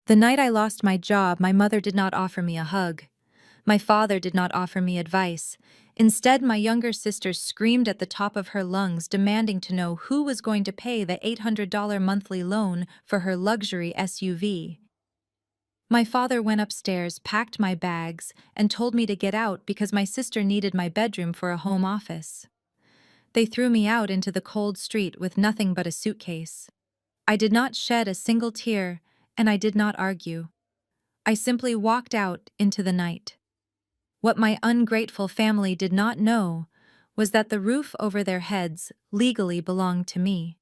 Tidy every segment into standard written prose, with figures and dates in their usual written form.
The night I lost my job, my mother did not offer me a hug. My father did not offer me advice. Instead, my younger sister screamed at the top of her lungs, demanding to know who was going to pay the $800 monthly loan for her luxury SUV. My father went upstairs, packed my bags, and told me to get out because my sister needed my bedroom for a home office. They threw me out into the cold street with nothing but a suitcase. I did not shed a single tear, and I did not argue. I simply walked out into the night. What my ungrateful family did not know was that the roof over their heads legally belonged to me.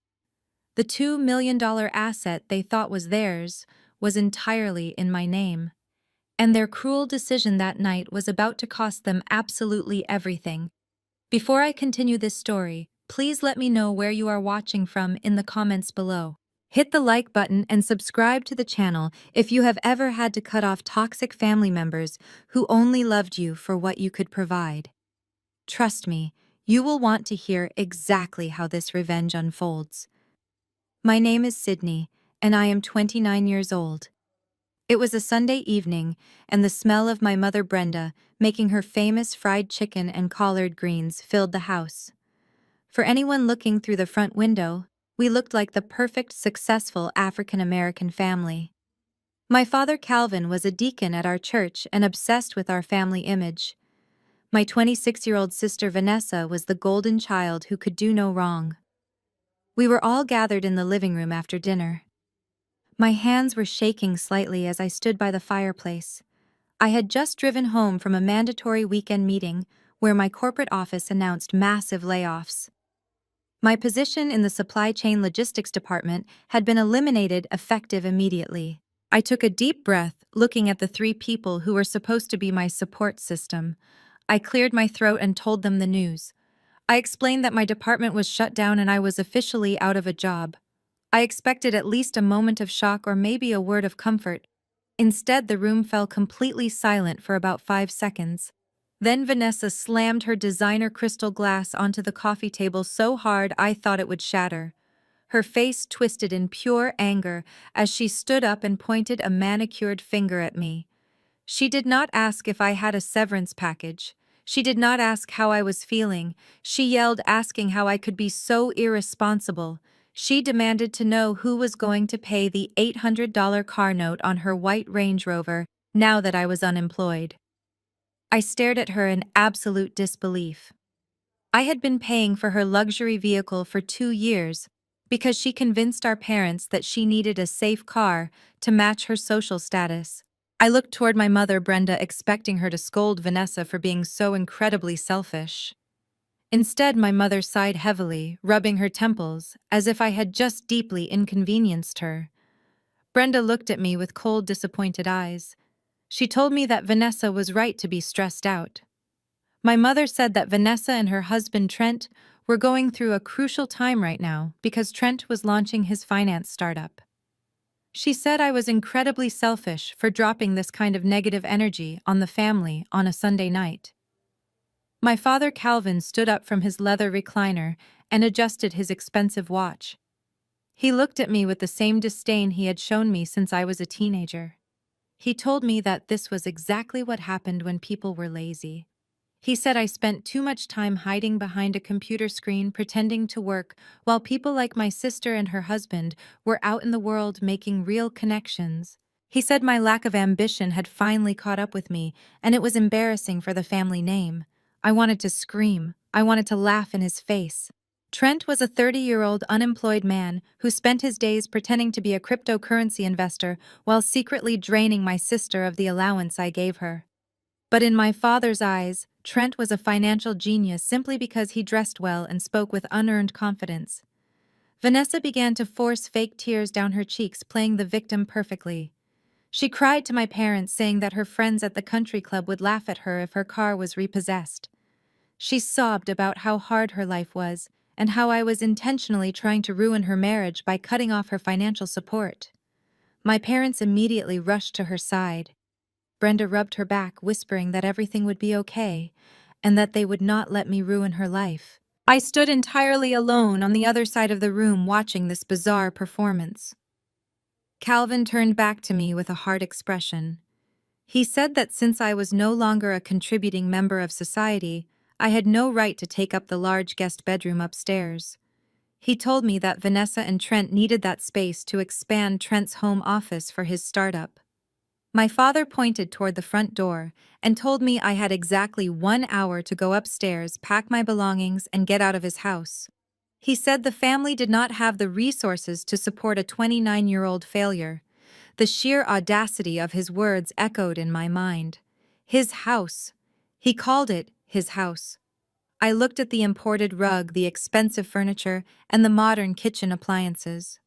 The $2 million asset they thought was theirs was entirely in my name, and their cruel decision that night was about to cost them absolutely everything. Before I continue this story, please let me know where you are watching from in the comments below. Hit the like button and subscribe to the channel if you have ever had to cut off toxic family members who only loved you for what you could provide. Trust me, you will want to hear exactly how this revenge unfolds. My name is Sydney, and I am 29 years old. It was a Sunday evening, and the smell of my mother Brenda making her famous fried chicken and collard greens filled the house. For anyone looking through the front window, we looked like the perfect, successful African-American family. My father Calvin was a deacon at our church and obsessed with our family image. My 26-year-old sister Vanessa was the golden child who could do no wrong. We were all gathered in the living room after dinner. My hands were shaking slightly as I stood by the fireplace. I had just driven home from a mandatory weekend meeting where my corporate office announced massive layoffs. My position in the supply chain logistics department had been eliminated effective immediately. I took a deep breath, looking at the three people who were supposed to be my support system. I cleared my throat and told them the news. I explained that my department was shut down and I was officially out of a job. I expected at least a moment of shock or maybe a word of comfort. Instead, the room fell completely silent for about 5 seconds. Then Vanessa slammed her designer crystal glass onto the coffee table so hard I thought it would shatter. Her face twisted in pure anger as she stood up and pointed a manicured finger at me. She did not ask if I had a severance package. She did not ask how I was feeling. She yelled, asking how I could be so irresponsible. She demanded to know who was going to pay the $800 car note on her white Range Rover now that I was unemployed. I stared at her in absolute disbelief. I had been paying for her luxury vehicle for 2 years because she convinced our parents that she needed a safe car to match her social status. I looked toward my mother, Brenda, expecting her to scold Vanessa for being so incredibly selfish. Instead, my mother sighed heavily, rubbing her temples, as if I had just deeply inconvenienced her. Brenda looked at me with cold, disappointed eyes. She told me that Vanessa was right to be stressed out. My mother said that Vanessa and her husband Trent were going through a crucial time right now because Trent was launching his finance startup. She said I was incredibly selfish for dropping this kind of negative energy on the family on a Sunday night. My father Calvin stood up from his leather recliner and adjusted his expensive watch. He looked at me with the same disdain he had shown me since I was a teenager. He told me that this was exactly what happened when people were lazy. He said I spent too much time hiding behind a computer screen pretending to work while people like my sister and her husband were out in the world making real connections. He said my lack of ambition had finally caught up with me, and it was embarrassing for the family name. I wanted to scream. I wanted to laugh in his face. Trent was a 30-year-old unemployed man who spent his days pretending to be a cryptocurrency investor while secretly draining my sister of the allowance I gave her. But in my father's eyes, Trent was a financial genius simply because he dressed well and spoke with unearned confidence. Vanessa began to force fake tears down her cheeks, playing the victim perfectly. She cried to my parents, saying that her friends at the country club would laugh at her if her car was repossessed. She sobbed about how hard her life was and how I was intentionally trying to ruin her marriage by cutting off her financial support. My parents immediately rushed to her side. Brenda rubbed her back, whispering that everything would be okay and that they would not let me ruin her life. I stood entirely alone on the other side of the room watching this bizarre performance. Calvin turned back to me with a hard expression. He said that since I was no longer a contributing member of society, I had no right to take up the large guest bedroom upstairs. He told me that Vanessa and Trent needed that space to expand Trent's home office for his startup. My father pointed toward the front door and told me I had exactly 1 hour to go upstairs, pack my belongings, and get out of his house. He said the family did not have the resources to support a 29-year-old failure. The sheer audacity of his words echoed in my mind. His house. He called it his house. I looked at the imported rug, the expensive furniture, and the modern kitchen appliances.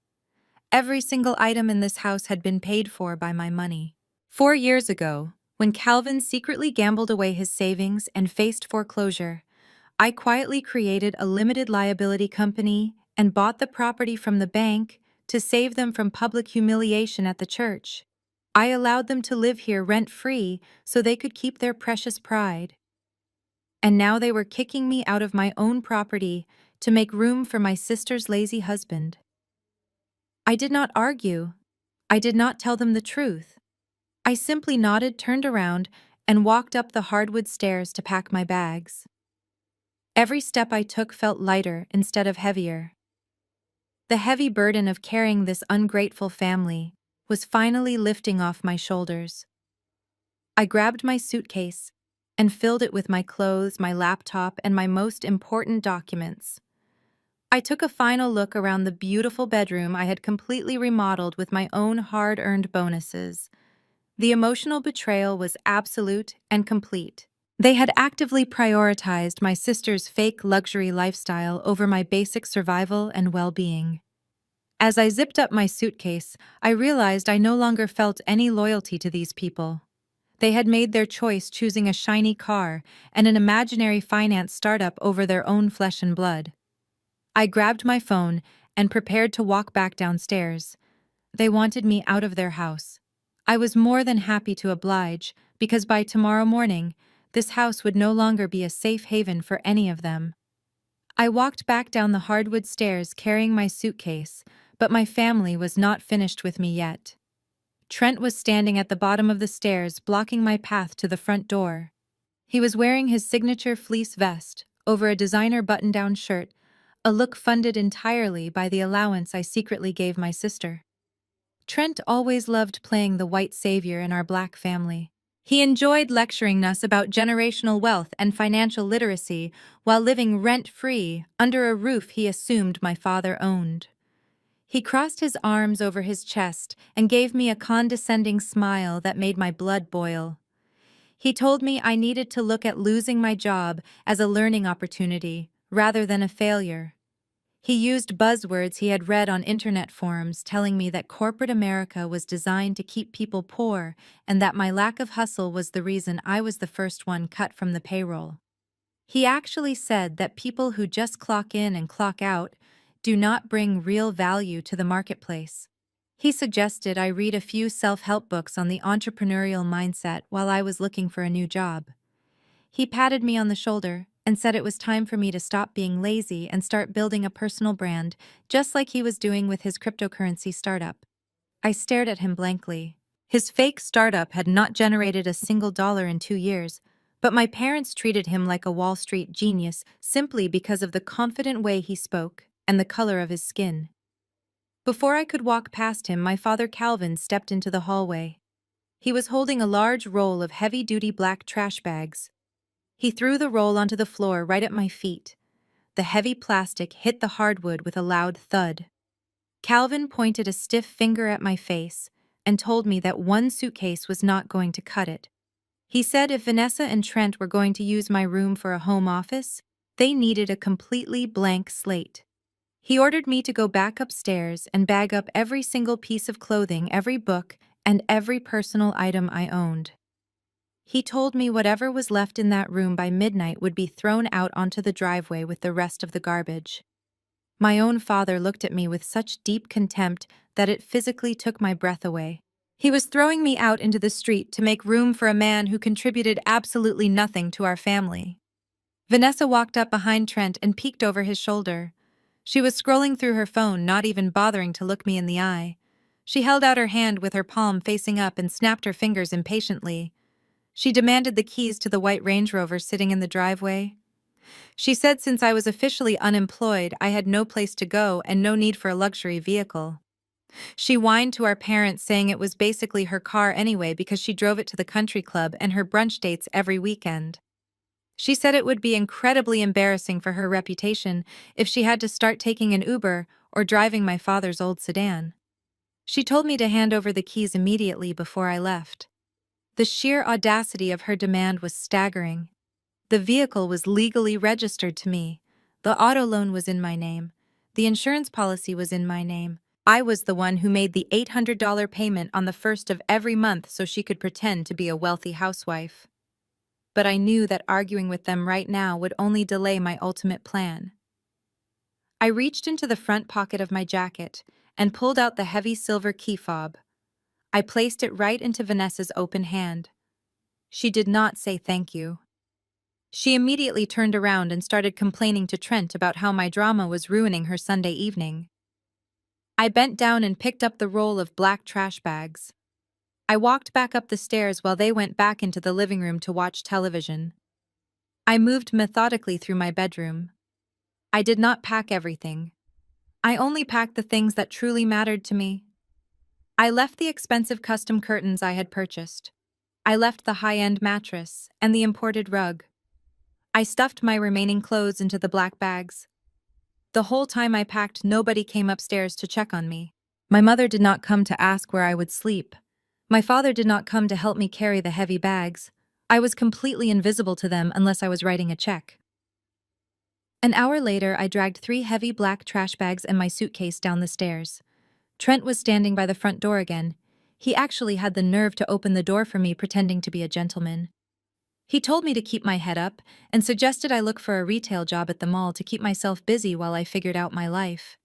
Every single item in this house had been paid for by my money. 4 years ago, when Calvin secretly gambled away his savings and faced foreclosure, I quietly created a limited liability company and bought the property from the bank to save them from public humiliation at the church. I allowed them to live here rent-free so they could keep their precious pride. And now they were kicking me out of my own property to make room for my sister's lazy husband. I did not argue. I did not tell them the truth. I simply nodded, turned around, and walked up the hardwood stairs to pack my bags. Every step I took felt lighter instead of heavier. The heavy burden of carrying this ungrateful family was finally lifting off my shoulders. I grabbed my suitcase and filled it with my clothes, my laptop, and my most important documents. I took a final look around the beautiful bedroom I had completely remodeled with my own hard-earned bonuses. The emotional betrayal was absolute and complete. They had actively prioritized my sister's fake luxury lifestyle over my basic survival and well-being. As I zipped up my suitcase, I realized I no longer felt any loyalty to these people. They had made their choice, choosing a shiny car and an imaginary finance startup over their own flesh and blood. I grabbed my phone and prepared to walk back downstairs. They wanted me out of their house. I was more than happy to oblige, because by tomorrow morning, this house would no longer be a safe haven for any of them. I walked back down the hardwood stairs carrying my suitcase, but my family was not finished with me yet. Trent was standing at the bottom of the stairs, blocking my path to the front door. He was wearing his signature fleece vest over a designer button-down shirt, a look funded entirely by the allowance I secretly gave my sister. Trent always loved playing the white savior in our black family. He enjoyed lecturing us about generational wealth and financial literacy while living rent-free under a roof he assumed my father owned. He crossed his arms over his chest and gave me a condescending smile that made my blood boil. He told me I needed to look at losing my job as a learning opportunity rather than a failure. He used buzzwords he had read on internet forums, telling me that corporate America was designed to keep people poor and that my lack of hustle was the reason I was the first one cut from the payroll. He actually said that people who just clock in and clock out do not bring real value to the marketplace. He suggested I read a few self-help books on the entrepreneurial mindset while I was looking for a new job. He patted me on the shoulder and said it was time for me to stop being lazy and start building a personal brand, just like he was doing with his cryptocurrency startup. I stared at him blankly. His fake startup had not generated a single dollar in 2 years, but my parents treated him like a Wall Street genius simply because of the confident way he spoke and the color of his skin. Before I could walk past him, my father Calvin stepped into the hallway. He was holding a large roll of heavy-duty black trash bags. He threw the roll onto the floor right at my feet. The heavy plastic hit the hardwood with a loud thud. Calvin pointed a stiff finger at my face and told me that one suitcase was not going to cut it. He said if Vanessa and Trent were going to use my room for a home office, they needed a completely blank slate. He ordered me to go back upstairs and bag up every single piece of clothing, every book, and every personal item I owned. He told me whatever was left in that room by midnight would be thrown out onto the driveway with the rest of the garbage. My own father looked at me with such deep contempt that it physically took my breath away. He was throwing me out into the street to make room for a man who contributed absolutely nothing to our family. Vanessa walked up behind Trent and peeked over his shoulder. She was scrolling through her phone, not even bothering to look me in the eye. She held out her hand with her palm facing up and snapped her fingers impatiently. She demanded the keys to the white Range Rover sitting in the driveway. She said since I was officially unemployed, I had no place to go and no need for a luxury vehicle. She whined to our parents saying it was basically her car anyway because she drove it to the country club and her brunch dates every weekend. She said it would be incredibly embarrassing for her reputation if she had to start taking an Uber or driving my father's old sedan. She told me to hand over the keys immediately before I left. The sheer audacity of her demand was staggering. The vehicle was legally registered to me. The auto loan was in my name. The insurance policy was in my name. I was the one who made the $800 payment on the first of every month so she could pretend to be a wealthy housewife. But I knew that arguing with them right now would only delay my ultimate plan. I reached into the front pocket of my jacket and pulled out the heavy silver key fob. I placed it right into Vanessa's open hand. She did not say thank you. She immediately turned around and started complaining to Trent about how my drama was ruining her Sunday evening. I bent down and picked up the roll of black trash bags. I walked back up the stairs while they went back into the living room to watch television. I moved methodically through my bedroom. I did not pack everything. I only packed the things that truly mattered to me. I left the expensive custom curtains I had purchased. I left the high-end mattress and the imported rug. I stuffed my remaining clothes into the black bags. The whole time I packed, nobody came upstairs to check on me. My mother did not come to ask where I would sleep. My father did not come to help me carry the heavy bags. I was completely invisible to them unless I was writing a check. An hour later, I dragged 3 heavy black trash bags and my suitcase down the stairs. Trent was standing by the front door again. He actually had the nerve to open the door for me, pretending to be a gentleman. He told me to keep my head up and suggested I look for a retail job at the mall to keep myself busy while I figured out my life.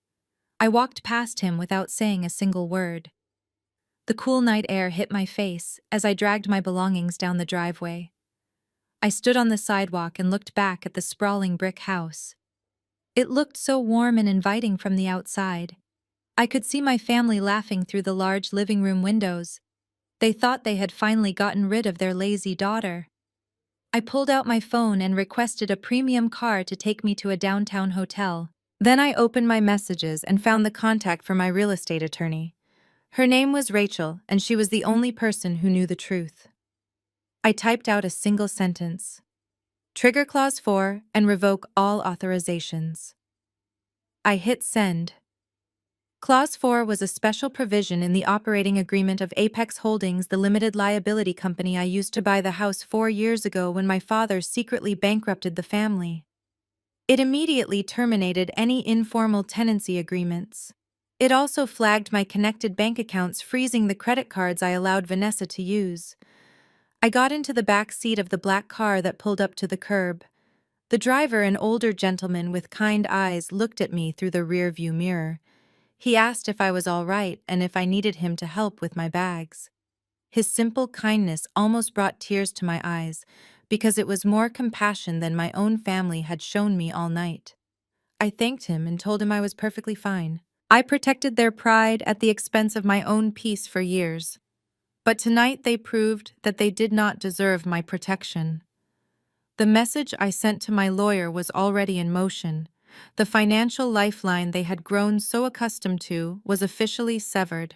I walked past him without saying a single word. The cool night air hit my face as I dragged my belongings down the driveway. I stood on the sidewalk and looked back at the sprawling brick house. It looked so warm and inviting from the outside. I could see my family laughing through the large living room windows. They thought they had finally gotten rid of their lazy daughter. I pulled out my phone and requested a premium car to take me to a downtown hotel. Then I opened my messages and found the contact for my real estate attorney. Her name was Rachel, and she was the only person who knew the truth. I typed out a single sentence. Trigger Clause 4 and revoke all authorizations. I hit send. Clause 4 was a special provision in the operating agreement of Apex Holdings, the limited liability company I used to buy the house 4 years ago when my father secretly bankrupted the family. It immediately terminated any informal tenancy agreements. It also flagged my connected bank accounts, freezing the credit cards I allowed Vanessa to use. I got into the back seat of the black car that pulled up to the curb. The driver, an older gentleman with kind eyes, looked at me through the rearview mirror. He asked if I was all right and if I needed him to help with my bags. His simple kindness almost brought tears to my eyes because it was more compassion than my own family had shown me all night. I thanked him and told him I was perfectly fine. I protected their pride at the expense of my own peace for years. But tonight they proved that they did not deserve my protection. The message I sent to my lawyer was already in motion. The financial lifeline they had grown so accustomed to was officially severed.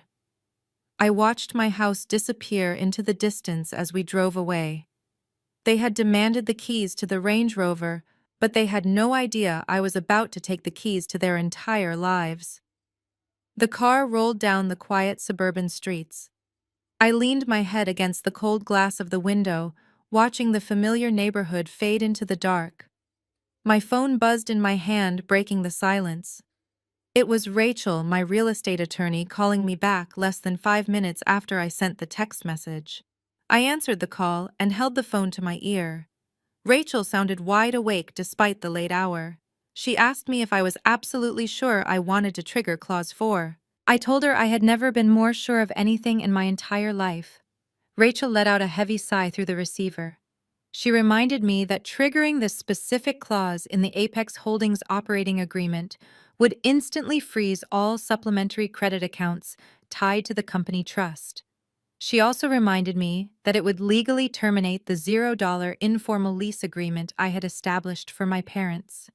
I watched my house disappear into the distance as we drove away. They had demanded the keys to the Range Rover, but they had no idea I was about to take the keys to their entire lives. The car rolled down the quiet suburban streets. I leaned my head against the cold glass of the window, watching the familiar neighborhood fade into the dark. My phone buzzed in my hand, breaking the silence. It was Rachel, my real estate attorney, calling me back less than 5 minutes after I sent the text message. I answered the call and held the phone to my ear. Rachel sounded wide awake despite the late hour. She asked me if I was absolutely sure I wanted to trigger Clause 4. I told her I had never been more sure of anything in my entire life. Rachel let out a heavy sigh through the receiver. She reminded me that triggering this specific clause in the Apex Holdings operating agreement would instantly freeze all supplementary credit accounts tied to the company trust. She also reminded me that it would legally terminate the $0 informal lease agreement I had established for my parents.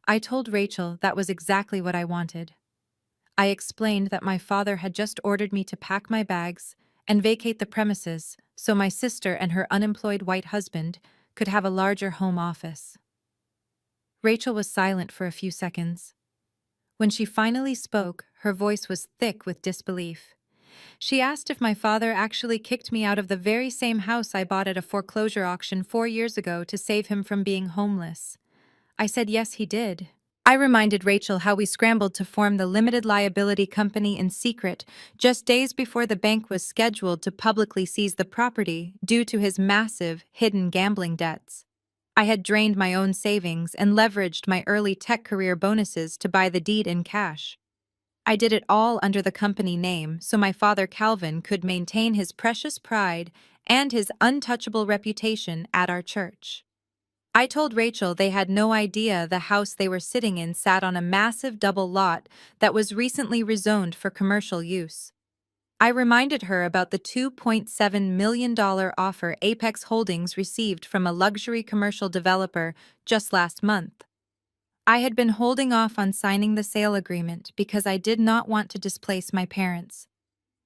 I told Rachel that was exactly what I wanted. I explained that my father had just ordered me to pack my bags and vacate the premises so my sister and her unemployed white husband could have a larger home office. Rachel was silent for a few seconds. When she finally spoke, her voice was thick with disbelief. She asked if my father actually kicked me out of the very same house I bought at a foreclosure auction 4 years ago to save him from being homeless. I said yes, he did. I reminded Rachel how we scrambled to form the limited liability company in secret just days before the bank was scheduled to publicly seize the property due to his massive, hidden gambling debts. I had drained my own savings and leveraged my early tech career bonuses to buy the deed in cash. I did it all under the company name so my father Calvin could maintain his precious pride and his untouchable reputation at our church. I told Rachel they had no idea the house they were sitting in sat on a massive double lot that was recently rezoned for commercial use. I reminded her about the $2.7 million offer Apex Holdings received from a luxury commercial developer just last month. I had been holding off on signing the sale agreement because I did not want to displace my parents.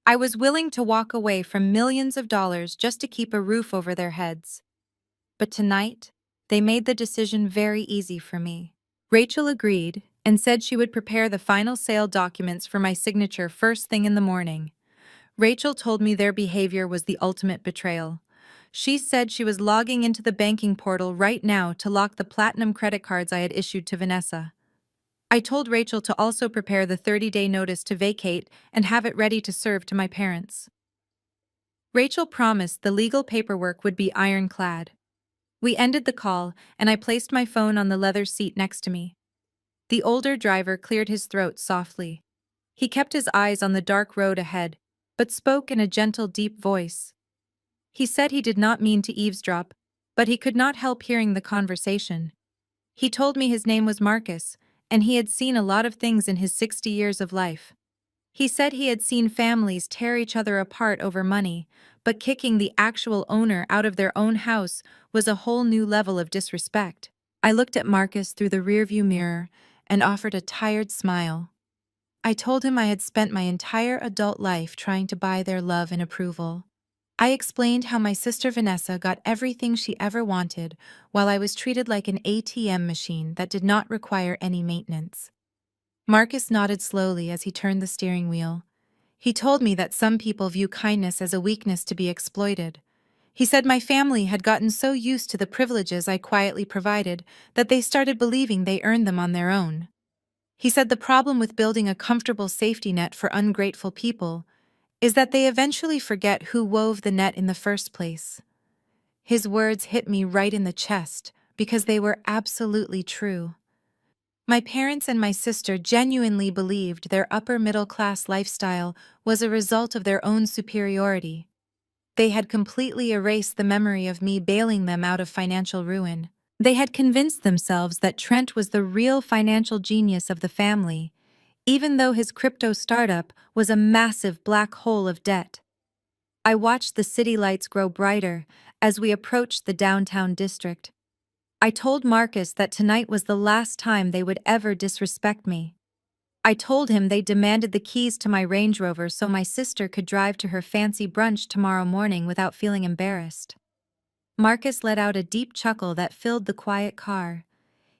I was willing to walk away from millions of dollars just to keep a roof over their heads. But tonight, they made the decision very easy for me. Rachel agreed and said she would prepare the final sale documents for my signature first thing in the morning. Rachel told me their behavior was the ultimate betrayal. She said she was logging into the banking portal right now to lock the platinum credit cards I had issued to Vanessa. I told Rachel to also prepare the 30-day notice to vacate and have it ready to serve to my parents. Rachel promised the legal paperwork would be ironclad. We ended the call, and I placed my phone on the leather seat next to me. The older driver cleared his throat softly. He kept his eyes on the dark road ahead, but spoke in a gentle, deep voice. He said he did not mean to eavesdrop, but he could not help hearing the conversation. He told me his name was Marcus, and he had seen a lot of things in his 60 years of life. He said he had seen families tear each other apart over money, but kicking the actual owner out of their own house was a whole new level of disrespect. I looked at Marcus through the rearview mirror and offered a tired smile. I told him I had spent my entire adult life trying to buy their love and approval. I explained how my sister Vanessa got everything she ever wanted while I was treated like an ATM machine that did not require any maintenance. Marcus nodded slowly as he turned the steering wheel. He told me that some people view kindness as a weakness to be exploited. He said my family had gotten so used to the privileges I quietly provided that they started believing they earned them on their own. He said the problem with building a comfortable safety net for ungrateful people is that they eventually forget who wove the net in the first place. His words hit me right in the chest because they were absolutely true. My parents and my sister genuinely believed their upper-middle-class lifestyle was a result of their own superiority. They had completely erased the memory of me bailing them out of financial ruin. They had convinced themselves that Trent was the real financial genius of the family, even though his crypto startup was a massive black hole of debt. I watched the city lights grow brighter as we approached the downtown district. I told Marcus that tonight was the last time they would ever disrespect me. I told him they demanded the keys to my Range Rover so my sister could drive to her fancy brunch tomorrow morning without feeling embarrassed. Marcus let out a deep chuckle that filled the quiet car.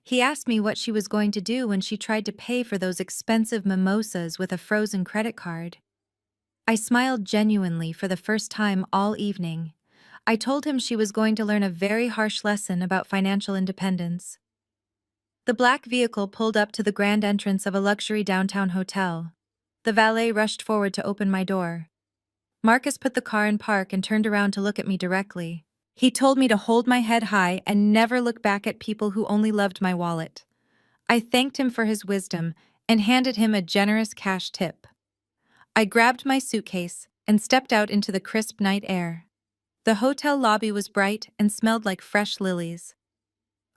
He asked me what she was going to do when she tried to pay for those expensive mimosas with a frozen credit card. I smiled genuinely for the first time all evening. I told him she was going to learn a very harsh lesson about financial independence. The black vehicle pulled up to the grand entrance of a luxury downtown hotel. The valet rushed forward to open my door. Marcus put the car in park and turned around to look at me directly. He told me to hold my head high and never look back at people who only loved my wallet. I thanked him for his wisdom and handed him a generous cash tip. I grabbed my suitcase and stepped out into the crisp night air. The hotel lobby was bright and smelled like fresh lilies.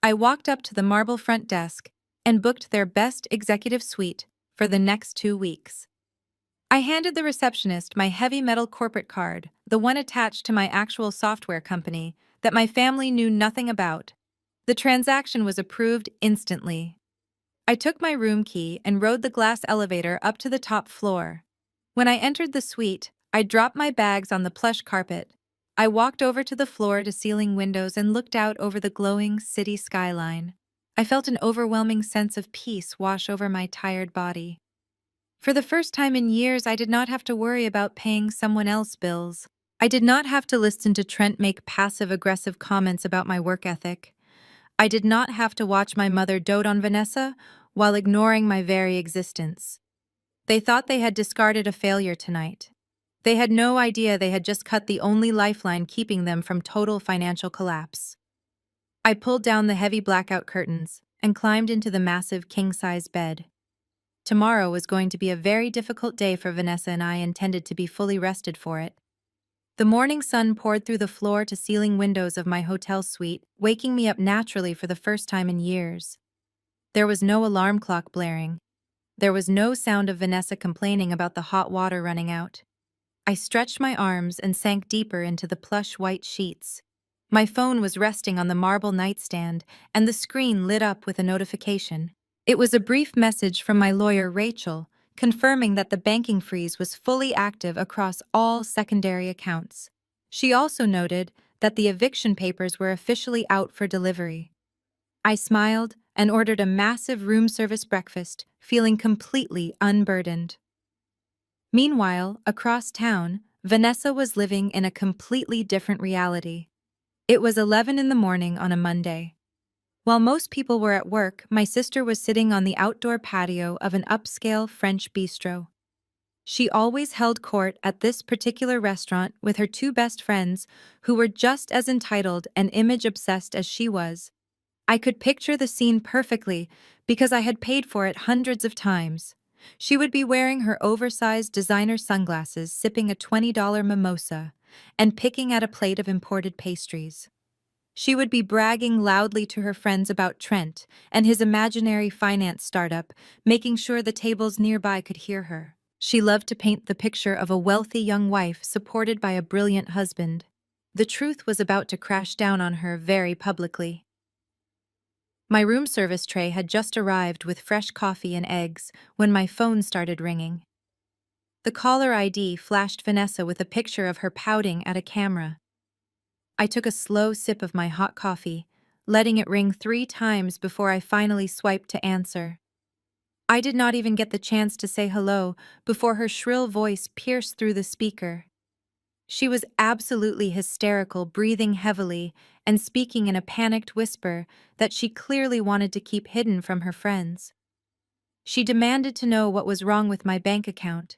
I walked up to the marble front desk and booked their best executive suite for the next 2 weeks. I handed the receptionist my heavy metal corporate card, the one attached to my actual software company that my family knew nothing about. The transaction was approved instantly. I took my room key and rode the glass elevator up to the top floor. When I entered the suite, I dropped my bags on the plush carpet. I walked over to the floor-to-ceiling windows and looked out over the glowing city skyline. I felt an overwhelming sense of peace wash over my tired body. For the first time in years, I did not have to worry about paying someone else's bills. I did not have to listen to Trent make passive-aggressive comments about my work ethic. I did not have to watch my mother dote on Vanessa while ignoring my very existence. They thought they had discarded a failure tonight. They had no idea they had just cut the only lifeline keeping them from total financial collapse. I pulled down the heavy blackout curtains and climbed into the massive king-size bed. Tomorrow was going to be a very difficult day for Vanessa, and I intended to be fully rested for it. The morning sun poured through the floor-to-ceiling windows of my hotel suite, waking me up naturally for the first time in years. There was no alarm clock blaring. There was no sound of Vanessa complaining about the hot water running out. I stretched my arms and sank deeper into the plush white sheets. My phone was resting on the marble nightstand, and the screen lit up with a notification. It was a brief message from my lawyer, Rachel, confirming that the banking freeze was fully active across all secondary accounts. She also noted that the eviction papers were officially out for delivery. I smiled and ordered a massive room service breakfast, feeling completely unburdened. Meanwhile, across town, Vanessa was living in a completely different reality. It was 11 in the morning on a Monday. While most people were at work, my sister was sitting on the outdoor patio of an upscale French bistro. She always held court at this particular restaurant with her two best friends, who were just as entitled and image-obsessed as she was. I could picture the scene perfectly because I had paid for it hundreds of times. She would be wearing her oversized designer sunglasses, sipping a $20 mimosa, and picking at a plate of imported pastries. She would be bragging loudly to her friends about Trent and his imaginary finance startup, making sure the tables nearby could hear her. She loved to paint the picture of a wealthy young wife supported by a brilliant husband. The truth was about to crash down on her very publicly. My room service tray had just arrived with fresh coffee and eggs when my phone started ringing. The caller ID flashed Vanessa with a picture of her pouting at a camera. I took a slow sip of my hot coffee, letting it ring 3 times before I finally swiped to answer. I did not even get the chance to say hello before her shrill voice pierced through the speaker. She was absolutely hysterical, breathing heavily and speaking in a panicked whisper that she clearly wanted to keep hidden from her friends. She demanded to know what was wrong with my bank account.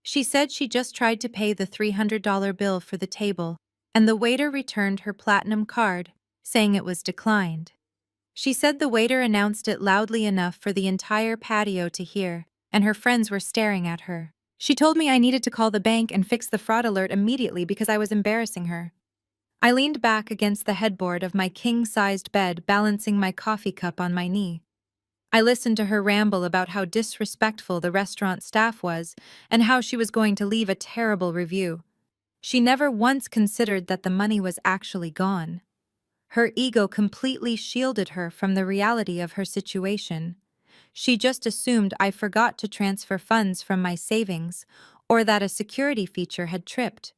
She said she just tried to pay the $300 bill for the table, and the waiter returned her platinum card, saying it was declined. She said the waiter announced it loudly enough for the entire patio to hear, and her friends were staring at her. She told me I needed to call the bank and fix the fraud alert immediately because I was embarrassing her. I leaned back against the headboard of my king-sized bed, balancing my coffee cup on my knee. I listened to her ramble about how disrespectful the restaurant staff was and how she was going to leave a terrible review. She never once considered that the money was actually gone. Her ego completely shielded her from the reality of her situation. She just assumed I forgot to transfer funds from my savings or that a security feature had tripped.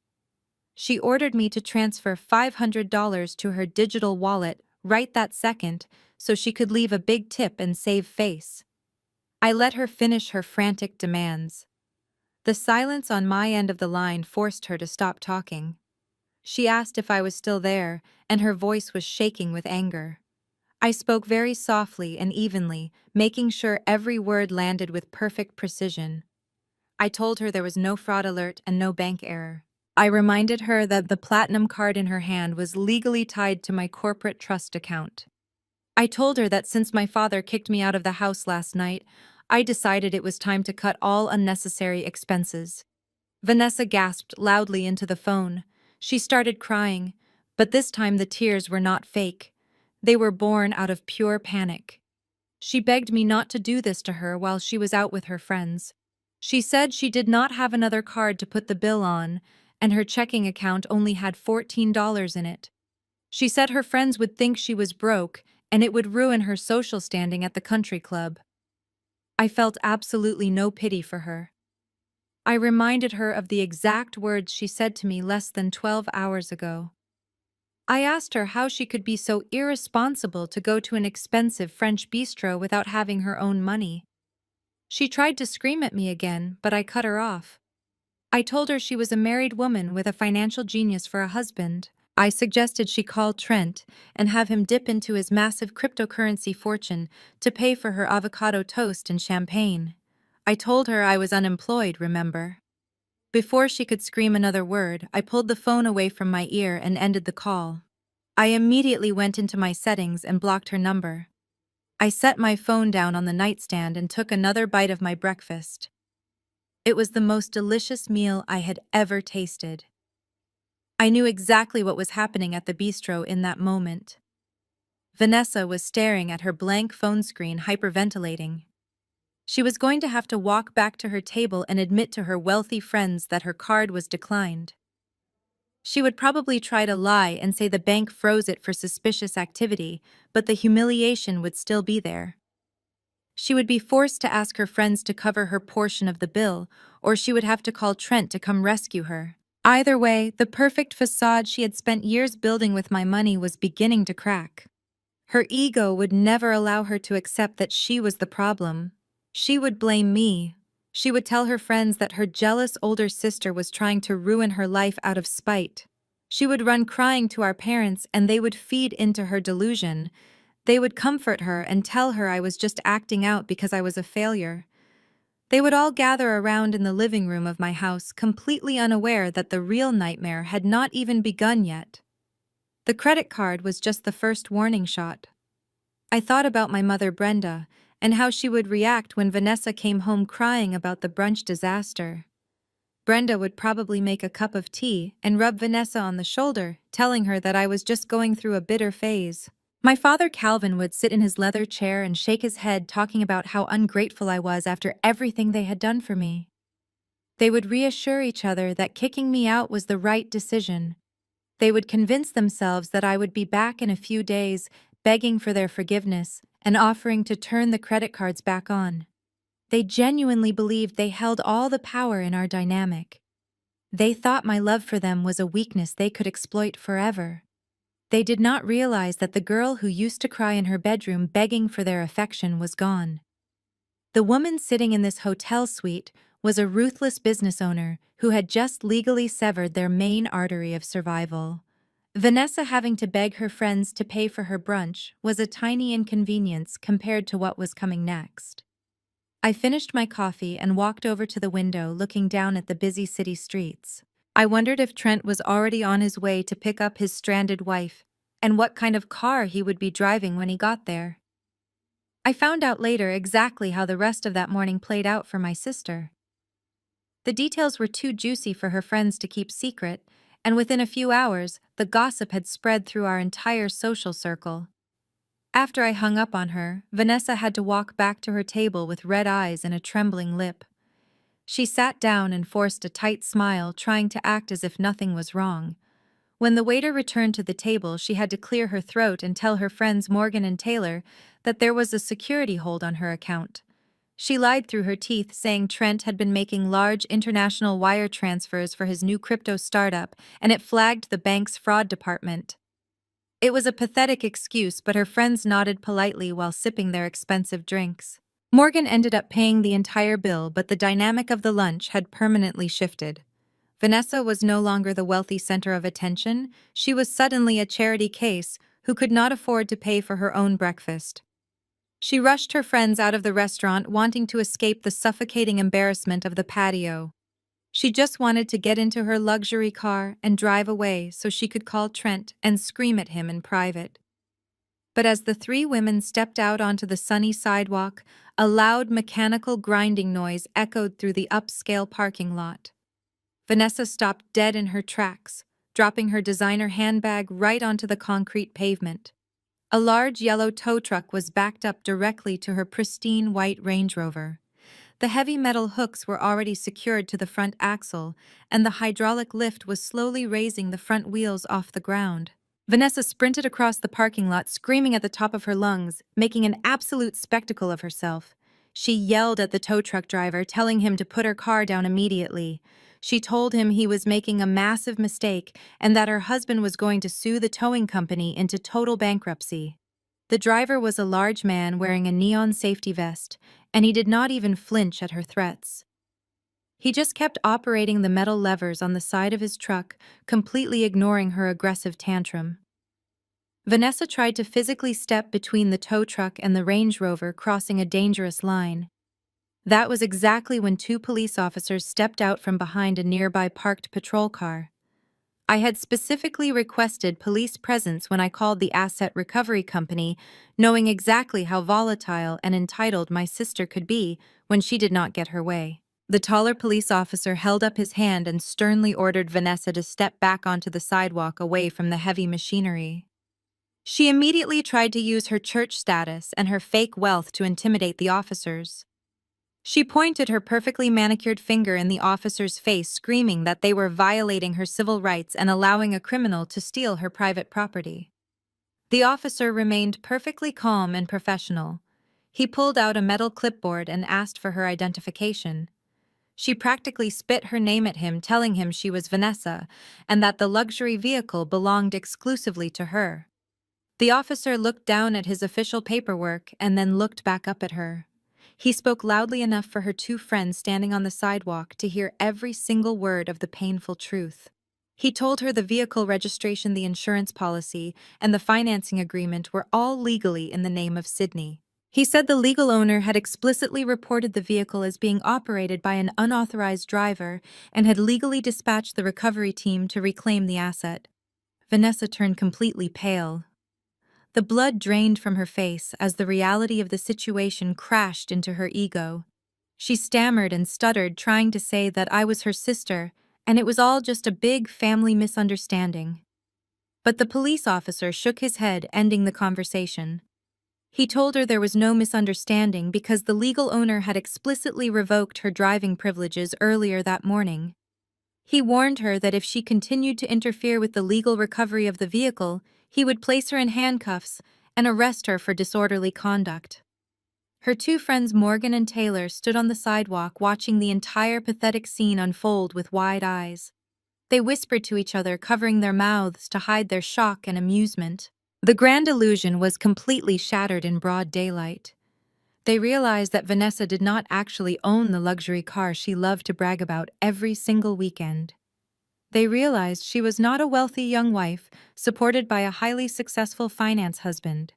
She ordered me to transfer $500 to her digital wallet right that second so she could leave a big tip and save face. I let her finish her frantic demands. The silence on my end of the line forced her to stop talking. She asked if I was still there, and her voice was shaking with anger. I spoke very softly and evenly, making sure every word landed with perfect precision. I told her there was no fraud alert and no bank error. I reminded her that the platinum card in her hand was legally tied to my corporate trust account. I told her that since my father kicked me out of the house last night, I decided it was time to cut all unnecessary expenses. Vanessa gasped loudly into the phone. She started crying, but this time the tears were not fake. They were born out of pure panic. She begged me not to do this to her while she was out with her friends. She said she did not have another card to put the bill on, and her checking account only had $14 in it. She said her friends would think she was broke, and it would ruin her social standing at the country club. I felt absolutely no pity for her. I reminded her of the exact words she said to me less than 12 hours ago. I asked her how she could be so irresponsible to go to an expensive French bistro without having her own money. She tried to scream at me again, but I cut her off. I told her she was a married woman with a financial genius for a husband. I suggested she call Trent and have him dip into his massive cryptocurrency fortune to pay for her avocado toast and champagne. I told her I was unemployed, remember? Before she could scream another word, I pulled the phone away from my ear and ended the call. I immediately went into my settings and blocked her number. I set my phone down on the nightstand and took another bite of my breakfast. It was the most delicious meal I had ever tasted. I knew exactly what was happening at the bistro in that moment. Vanessa was staring at her blank phone screen, hyperventilating. She was going to have to walk back to her table and admit to her wealthy friends that her card was declined. She would probably try to lie and say the bank froze it for suspicious activity, but the humiliation would still be there. She would be forced to ask her friends to cover her portion of the bill, or she would have to call Trent to come rescue her. Either way, the perfect facade she had spent years building with my money was beginning to crack. Her ego would never allow her to accept that she was the problem. She would blame me. She would tell her friends that her jealous older sister was trying to ruin her life out of spite. She would run crying to our parents, and they would feed into her delusion. They would comfort her and tell her I was just acting out because I was a failure. They would all gather around in the living room of my house, completely unaware that the real nightmare had not even begun yet. The credit card was just the first warning shot. I thought about my mother Brenda, and how she would react when Vanessa came home crying about the brunch disaster. Brenda would probably make a cup of tea and rub Vanessa on the shoulder, telling her that I was just going through a bitter phase. My father Calvin would sit in his leather chair and shake his head, talking about how ungrateful I was after everything they had done for me. They would reassure each other that kicking me out was the right decision. They would convince themselves that I would be back in a few days, begging for their forgiveness and offering to turn the credit cards back on. They genuinely believed they held all the power in our dynamic. They thought my love for them was a weakness they could exploit forever. They did not realize that the girl who used to cry in her bedroom begging for their affection was gone. The woman sitting in this hotel suite was a ruthless business owner who had just legally severed their main artery of survival. Vanessa having to beg her friends to pay for her brunch was a tiny inconvenience compared to what was coming next. I finished my coffee and walked over to the window, looking down at the busy city streets. I wondered if Trent was already on his way to pick up his stranded wife, and what kind of car he would be driving when he got there. I found out later exactly how the rest of that morning played out for my sister. The details were too juicy for her friends to keep secret, and within a few hours, the gossip had spread through our entire social circle. After I hung up on her, Vanessa had to walk back to her table with red eyes and a trembling lip. She sat down and forced a tight smile, trying to act as if nothing was wrong. When the waiter returned to the table, she had to clear her throat and tell her friends Morgan and Taylor that there was a security hold on her account. She lied through her teeth, saying Trent had been making large international wire transfers for his new crypto startup, and it flagged the bank's fraud department. It was a pathetic excuse, but her friends nodded politely while sipping their expensive drinks. Morgan ended up paying the entire bill, but the dynamic of the lunch had permanently shifted. Vanessa was no longer the wealthy center of attention. She was suddenly a charity case who could not afford to pay for her own breakfast. She rushed her friends out of the restaurant, wanting to escape the suffocating embarrassment of the patio. She just wanted to get into her luxury car and drive away so she could call Trent and scream at him in private. But as the three women stepped out onto the sunny sidewalk, a loud mechanical grinding noise echoed through the upscale parking lot. Vanessa stopped dead in her tracks, dropping her designer handbag right onto the concrete pavement. A large yellow tow truck was backed up directly to her pristine white Range Rover. The heavy metal hooks were already secured to the front axle, and the hydraulic lift was slowly raising the front wheels off the ground. Vanessa sprinted across the parking lot, screaming at the top of her lungs, making an absolute spectacle of herself. She yelled at the tow truck driver, telling him to put her car down immediately. She told him he was making a massive mistake and that her husband was going to sue the towing company into total bankruptcy. The driver was a large man wearing a neon safety vest, and he did not even flinch at her threats. He just kept operating the metal levers on the side of his truck, completely ignoring her aggressive tantrum. Vanessa tried to physically step between the tow truck and the Range Rover, crossing a dangerous line. That was exactly when two police officers stepped out from behind a nearby parked patrol car. I had specifically requested police presence when I called the asset recovery company, knowing exactly how volatile and entitled my sister could be when she did not get her way. The taller police officer held up his hand and sternly ordered Vanessa to step back onto the sidewalk away from the heavy machinery. She immediately tried to use her church status and her fake wealth to intimidate the officers. She pointed her perfectly manicured finger in the officer's face, screaming that they were violating her civil rights and allowing a criminal to steal her private property. The officer remained perfectly calm and professional. He pulled out a metal clipboard and asked for her identification. She practically spit her name at him, telling him she was Vanessa and that the luxury vehicle belonged exclusively to her. The officer looked down at his official paperwork and then looked back up at her. He spoke loudly enough for her two friends standing on the sidewalk to hear every single word of the painful truth. He told her the vehicle registration, the insurance policy, and the financing agreement were all legally in the name of Sydney. He said the legal owner had explicitly reported the vehicle as being operated by an unauthorized driver and had legally dispatched the recovery team to reclaim the asset. Vanessa turned completely pale. The blood drained from her face as the reality of the situation crashed into her ego. She stammered and stuttered, trying to say that I was her sister, and it was all just a big family misunderstanding. But the police officer shook his head, ending the conversation. He told her there was no misunderstanding because the legal owner had explicitly revoked her driving privileges earlier that morning. He warned her that if she continued to interfere with the legal recovery of the vehicle, he would place her in handcuffs and arrest her for disorderly conduct. Her two friends Morgan and Taylor stood on the sidewalk watching the entire pathetic scene unfold with wide eyes. They whispered to each other, covering their mouths to hide their shock and amusement. The grand illusion was completely shattered in broad daylight. They realized that Vanessa did not actually own the luxury car she loved to brag about every single weekend. They realized she was not a wealthy young wife supported by a highly successful finance husband.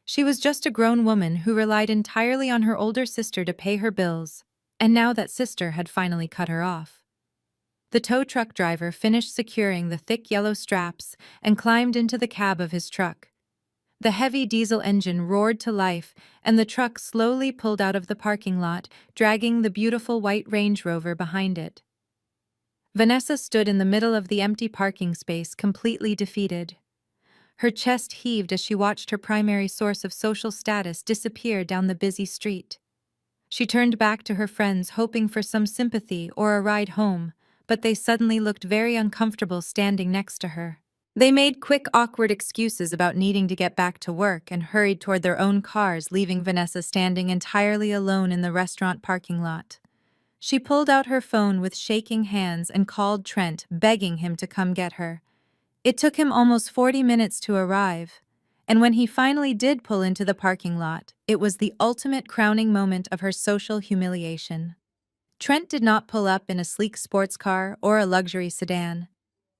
She was just a grown woman who relied entirely on her older sister to pay her bills, and now that sister had finally cut her off. The tow truck driver finished securing the thick yellow straps and climbed into the cab of his truck. The heavy diesel engine roared to life, and the truck slowly pulled out of the parking lot, dragging the beautiful white Range Rover behind it. Vanessa stood in the middle of the empty parking space, completely defeated. Her chest heaved as she watched her primary source of social status disappear down the busy street. She turned back to her friends, hoping for some sympathy or a ride home, but they suddenly looked very uncomfortable standing next to her. They made quick, awkward excuses about needing to get back to work and hurried toward their own cars, leaving Vanessa standing entirely alone in the restaurant parking lot. She pulled out her phone with shaking hands and called Trent, begging him to come get her. It took him almost 40 minutes to arrive, and when he finally did pull into the parking lot, it was the ultimate crowning moment of her social humiliation. Trent did not pull up in a sleek sports car or a luxury sedan.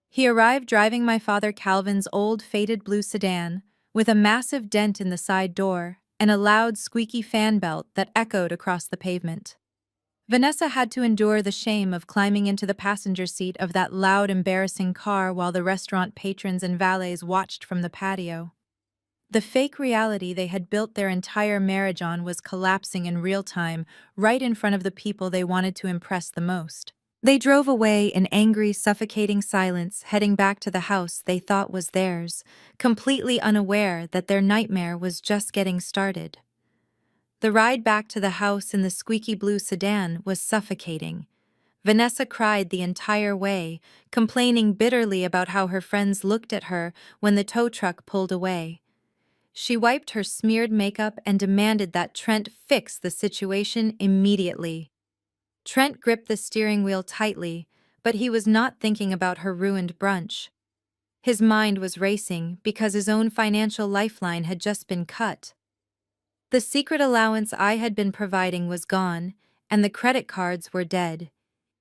He arrived driving my father Calvin's old faded blue sedan, with a massive dent in the side door and a loud squeaky fan belt that echoed across the pavement. Vanessa had to endure the shame of climbing into the passenger seat of that loud, embarrassing car while the restaurant patrons and valets watched from the patio. The fake reality they had built their entire marriage on was collapsing in real time, right in front of the people they wanted to impress the most. They drove away in angry, suffocating silence, heading back to the house they thought was theirs, completely unaware that their nightmare was just getting started. The ride back to the house in the squeaky blue sedan was suffocating. Vanessa cried the entire way, complaining bitterly about how her friends looked at her when the tow truck pulled away. She wiped her smeared makeup and demanded that Trent fix the situation immediately. Trent gripped the steering wheel tightly, but he was not thinking about her ruined brunch. His mind was racing because his own financial lifeline had just been cut. The secret allowance I had been providing was gone, and the credit cards were dead.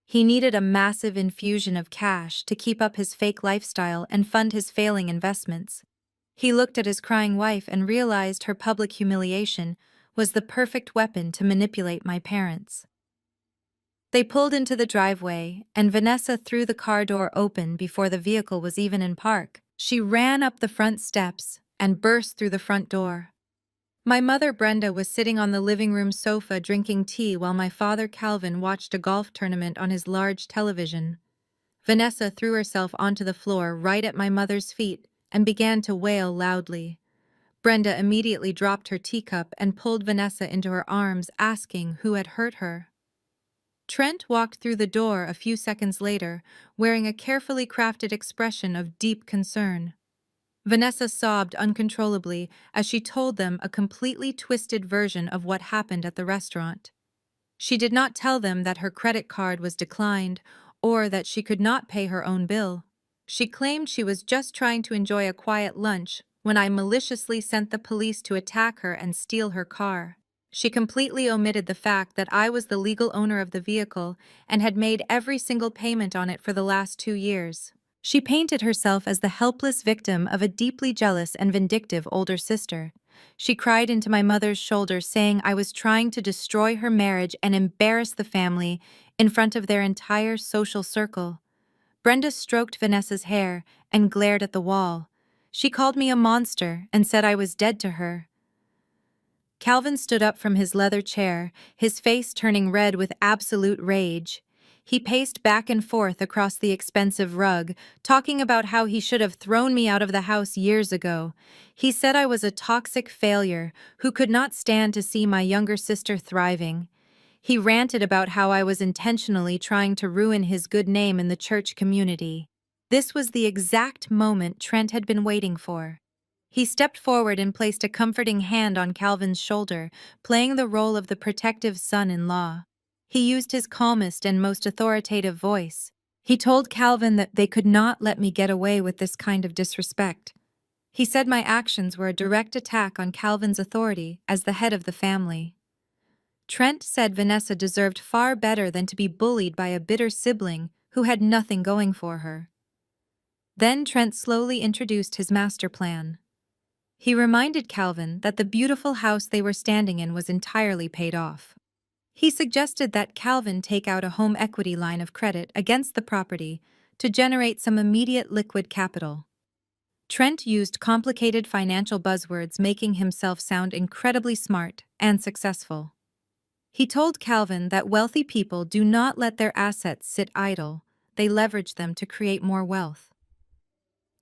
He needed a massive infusion of cash to keep up his fake lifestyle and fund his failing investments. He looked at his crying wife and realized her public humiliation was the perfect weapon to manipulate my parents. They pulled into the driveway, and Vanessa threw the car door open before the vehicle was even in park. She ran up the front steps and burst through the front door. My mother Brenda was sitting on the living room sofa drinking tea while my father Calvin watched a golf tournament on his large television. Vanessa threw herself onto the floor right at my mother's feet and began to wail loudly. Brenda immediately dropped her teacup and pulled Vanessa into her arms, asking who had hurt her. Trent walked through the door a few seconds later, wearing a carefully crafted expression of deep concern. Vanessa sobbed uncontrollably as she told them a completely twisted version of what happened at the restaurant. She did not tell them that her credit card was declined or that she could not pay her own bill. She claimed she was just trying to enjoy a quiet lunch when I maliciously sent the police to attack her and steal her car. She completely omitted the fact that I was the legal owner of the vehicle and had made every single payment on it for the last 2 years. She painted herself as the helpless victim of a deeply jealous and vindictive older sister. She cried into my mother's shoulder, saying I was trying to destroy her marriage and embarrass the family in front of their entire social circle. Brenda stroked Vanessa's hair and glared at the wall. She called me a monster and said I was dead to her. Calvin stood up from his leather chair, his face turning red with absolute rage. He paced back and forth across the expensive rug, talking about how he should have thrown me out of the house years ago. He said I was a toxic failure who could not stand to see my younger sister thriving. He ranted about how I was intentionally trying to ruin his good name in the church community. This was the exact moment Trent had been waiting for. He stepped forward and placed a comforting hand on Calvin's shoulder, playing the role of the protective son-in-law. He used his calmest and most authoritative voice. He told Calvin that they could not let me get away with this kind of disrespect. He said my actions were a direct attack on Calvin's authority as the head of the family. Trent said Vanessa deserved far better than to be bullied by a bitter sibling who had nothing going for her. Then Trent slowly introduced his master plan. He reminded Calvin that the beautiful house they were standing in was entirely paid off. He suggested that Calvin take out a home equity line of credit against the property to generate some immediate liquid capital. Trent used complicated financial buzzwords, making himself sound incredibly smart and successful. He told Calvin that wealthy people do not let their assets sit idle, they leverage them to create more wealth.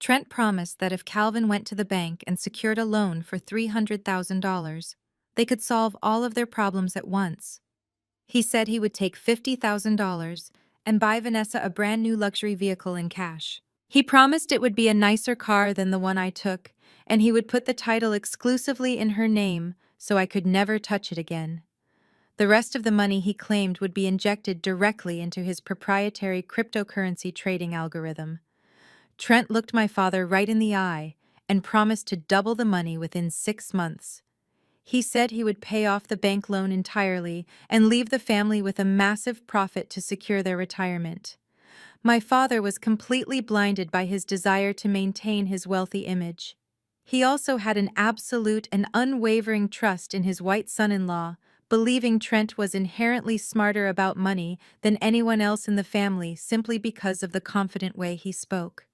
Trent promised that if Calvin went to the bank and secured a loan for $300,000, they could solve all of their problems at once. He said he would take $50,000 and buy Vanessa a brand new luxury vehicle in cash. He promised it would be a nicer car than the one I took, and he would put the title exclusively in her name so I could never touch it again. The rest of the money he claimed would be injected directly into his proprietary cryptocurrency trading algorithm. Trent looked my father right in the eye and promised to double the money within 6 months. He said he would pay off the bank loan entirely and leave the family with a massive profit to secure their retirement. My father was completely blinded by his desire to maintain his wealthy image. He also had an absolute and unwavering trust in his white son-in-law, believing Trent was inherently smarter about money than anyone else in the family simply because of the confident way he spoke.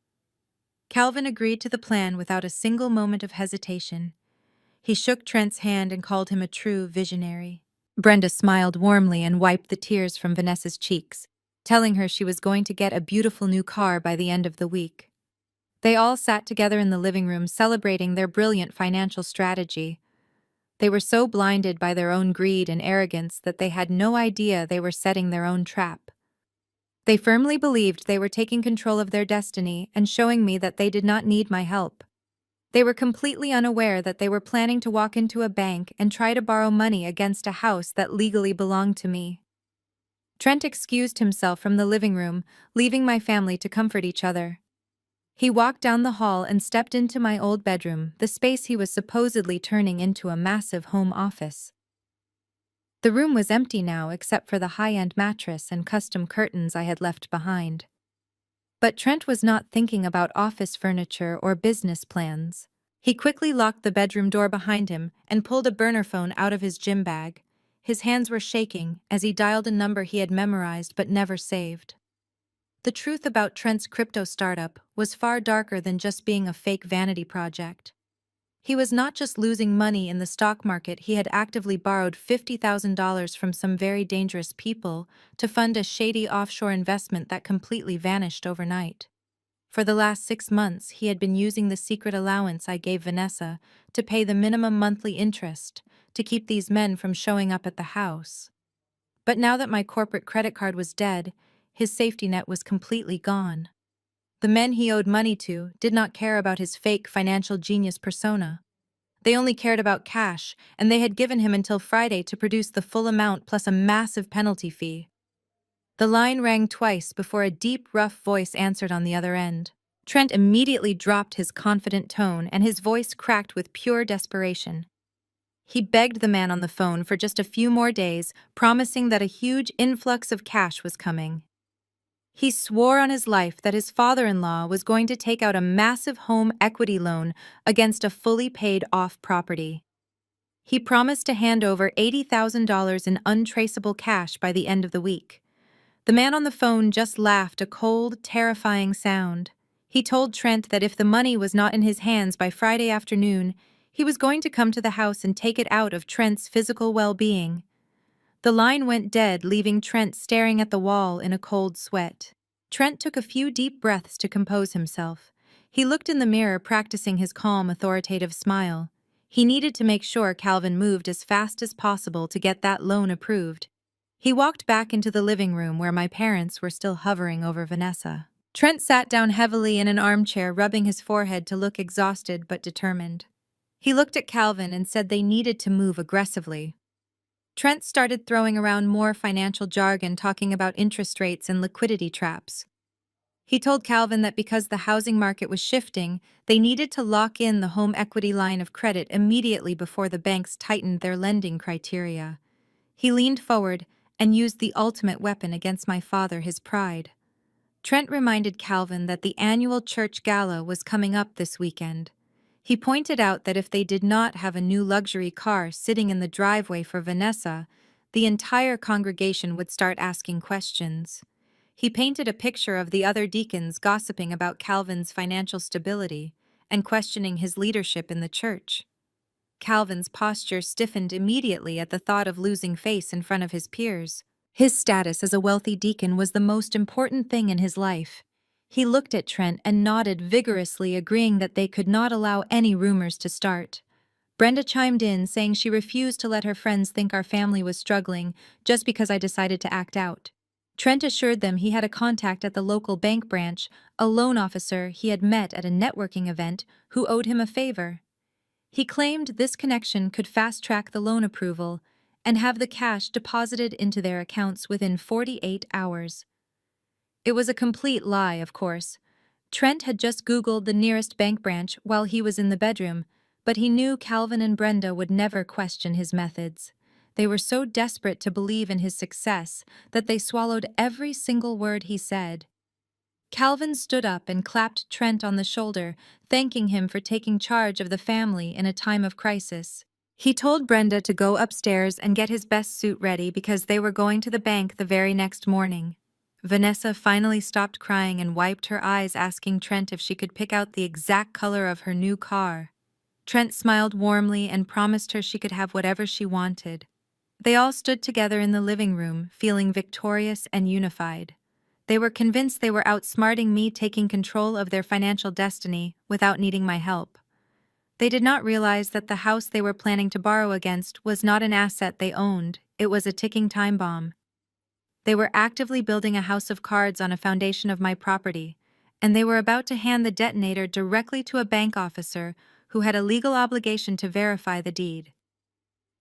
Calvin agreed to the plan without a single moment of hesitation. He shook Trent's hand and called him a true visionary. Brenda smiled warmly and wiped the tears from Vanessa's cheeks, telling her she was going to get a beautiful new car by the end of the week. They all sat together in the living room celebrating their brilliant financial strategy. They were so blinded by their own greed and arrogance that they had no idea they were setting their own trap. They firmly believed they were taking control of their destiny and showing me that they did not need my help. They were completely unaware that they were planning to walk into a bank and try to borrow money against a house that legally belonged to me. Trent excused himself from the living room, leaving my family to comfort each other. He walked down the hall and stepped into my old bedroom, the space he was supposedly turning into a massive home office. The room was empty now except for the high-end mattress and custom curtains I had left behind. But Trent was not thinking about office furniture or business plans. He quickly locked the bedroom door behind him and pulled a burner phone out of his gym bag. His hands were shaking as he dialed a number he had memorized but never saved. The truth about Trent's crypto startup was far darker than just being a fake vanity project. He was not just losing money in the stock market, he had actively borrowed $50,000 from some very dangerous people to fund a shady offshore investment that completely vanished overnight. For the last 6 months, he had been using the secret allowance I gave Vanessa to pay the minimum monthly interest to keep these men from showing up at the house. But now that my corporate credit card was dead, his safety net was completely gone. The men he owed money to did not care about his fake financial genius persona. They only cared about cash, and they had given him until Friday to produce the full amount plus a massive penalty fee. The line rang twice before a deep, rough voice answered on the other end. Trent immediately dropped his confident tone, and his voice cracked with pure desperation. He begged the man on the phone for just a few more days, promising that a huge influx of cash was coming. He swore on his life that his father-in-law was going to take out a massive home equity loan against a fully paid-off property. He promised to hand over $80,000 in untraceable cash by the end of the week. The man on the phone just laughed a cold, terrifying sound. He told Trent that if the money was not in his hands by Friday afternoon, he was going to come to the house and take it out of Trent's physical well-being. The line went dead, leaving Trent staring at the wall in a cold sweat. Trent took a few deep breaths to compose himself. He looked in the mirror, practicing his calm, authoritative smile. He needed to make sure Calvin moved as fast as possible to get that loan approved. He walked back into the living room where my parents were still hovering over Vanessa. Trent sat down heavily in an armchair, rubbing his forehead to look exhausted but determined. He looked at Calvin and said they needed to move aggressively. Trent started throwing around more financial jargon, talking about interest rates and liquidity traps. He told Calvin that because the housing market was shifting, they needed to lock in the home equity line of credit immediately before the banks tightened their lending criteria. He leaned forward and used the ultimate weapon against my father, his pride. Trent reminded Calvin that the annual church gala was coming up this weekend. He pointed out that if they did not have a new luxury car sitting in the driveway for Vanessa, the entire congregation would start asking questions. He painted a picture of the other deacons gossiping about Calvin's financial stability and questioning his leadership in the church. Calvin's posture stiffened immediately at the thought of losing face in front of his peers. His status as a wealthy deacon was the most important thing in his life. He looked at Trent and nodded vigorously, agreeing that they could not allow any rumors to start. Brenda chimed in, saying she refused to let her friends think our family was struggling just because I decided to act out. Trent assured them he had a contact at the local bank branch, a loan officer he had met at a networking event who owed him a favor. He claimed this connection could fast-track the loan approval and have the cash deposited into their accounts within 48 hours. It was a complete lie, of course. Trent had just Googled the nearest bank branch while he was in the bedroom, but he knew Calvin and Brenda would never question his methods. They were so desperate to believe in his success that they swallowed every single word he said. Calvin stood up and clapped Trent on the shoulder, thanking him for taking charge of the family in a time of crisis. He told Brenda to go upstairs and get his best suit ready because they were going to the bank the very next morning. Vanessa finally stopped crying and wiped her eyes, asking Trent if she could pick out the exact color of her new car. Trent smiled warmly and promised her she could have whatever she wanted. They all stood together in the living room, feeling victorious and unified. They were convinced they were outsmarting me, taking control of their financial destiny without needing my help. They did not realize that the house they were planning to borrow against was not an asset they owned, it was a ticking time bomb. They were actively building a house of cards on a foundation of my property, and they were about to hand the detonator directly to a bank officer who had a legal obligation to verify the deed.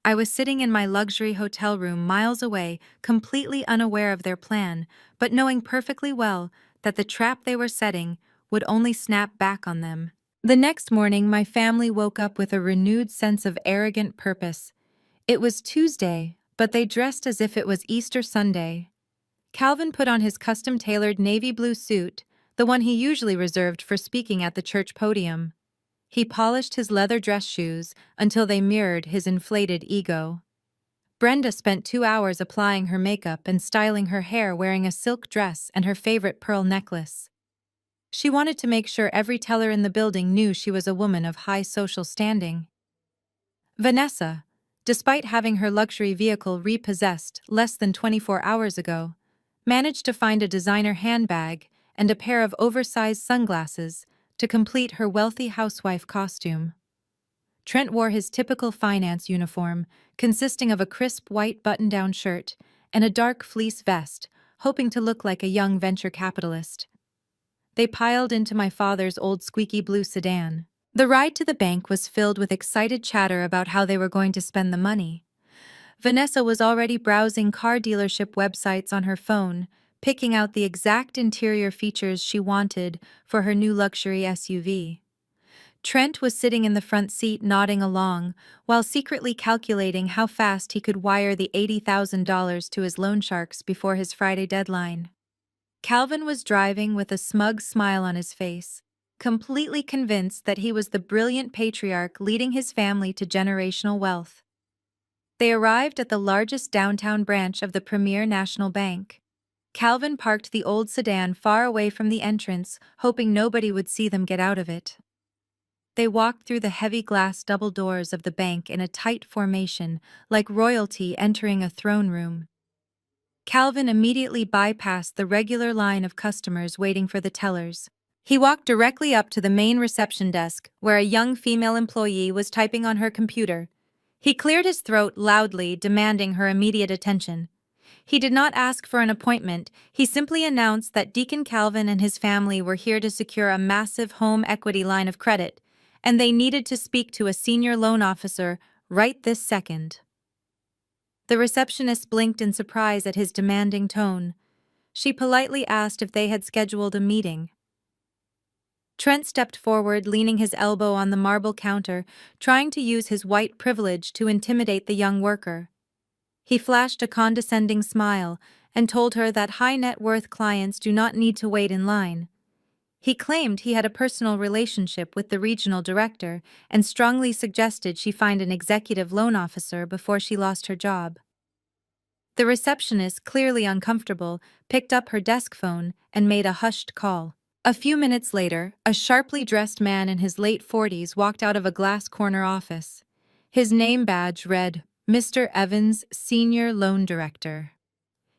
I was sitting in my luxury hotel room miles away, completely unaware of their plan, but knowing perfectly well that the trap they were setting would only snap back on them. The next morning, my family woke up with a renewed sense of arrogant purpose. It was Tuesday, but they dressed as if it was Easter Sunday. Calvin put on his custom-tailored navy blue suit, the one he usually reserved for speaking at the church podium. He polished his leather dress shoes until they mirrored his inflated ego. Brenda spent 2 hours applying her makeup and styling her hair, wearing a silk dress and her favorite pearl necklace. She wanted to make sure every teller in the building knew she was a woman of high social standing. Vanessa, despite having her luxury vehicle repossessed less than 24 hours ago, managed to find a designer handbag and a pair of oversized sunglasses to complete her wealthy housewife costume. Trent wore his typical finance uniform, consisting of a crisp white button-down shirt and a dark fleece vest, hoping to look like a young venture capitalist. They piled into my father's old squeaky blue sedan. The ride to the bank was filled with excited chatter about how they were going to spend the money. Vanessa was already browsing car dealership websites on her phone, picking out the exact interior features she wanted for her new luxury SUV. Trent was sitting in the front seat nodding along, while secretly calculating how fast he could wire the $80,000 to his loan sharks before his Friday deadline. Calvin was driving with a smug smile on his face, completely convinced that he was the brilliant patriarch leading his family to generational wealth. They arrived at the largest downtown branch of the Premier National Bank. Calvin parked the old sedan far away from the entrance, hoping nobody would see them get out of it. They walked through the heavy glass double doors of the bank in a tight formation, like royalty entering a throne room. Calvin immediately bypassed the regular line of customers waiting for the tellers. He walked directly up to the main reception desk, where a young female employee was typing on her computer. He cleared his throat loudly, demanding her immediate attention. He did not ask for an appointment, he simply announced that Deacon Calvin and his family were here to secure a massive home equity line of credit, and they needed to speak to a senior loan officer right this second. The receptionist blinked in surprise at his demanding tone. She politely asked if they had scheduled a meeting. Trent stepped forward, leaning his elbow on the marble counter, trying to use his white privilege to intimidate the young worker. He flashed a condescending smile and told her that high-net-worth clients do not need to wait in line. He claimed he had a personal relationship with the regional director and strongly suggested she find an executive loan officer before she lost her job. The receptionist, clearly uncomfortable, picked up her desk phone and made a hushed call. A few minutes later, a sharply dressed man in his late 40s walked out of a glass corner office. His name badge read, Mr. Evans, Senior Loan Director.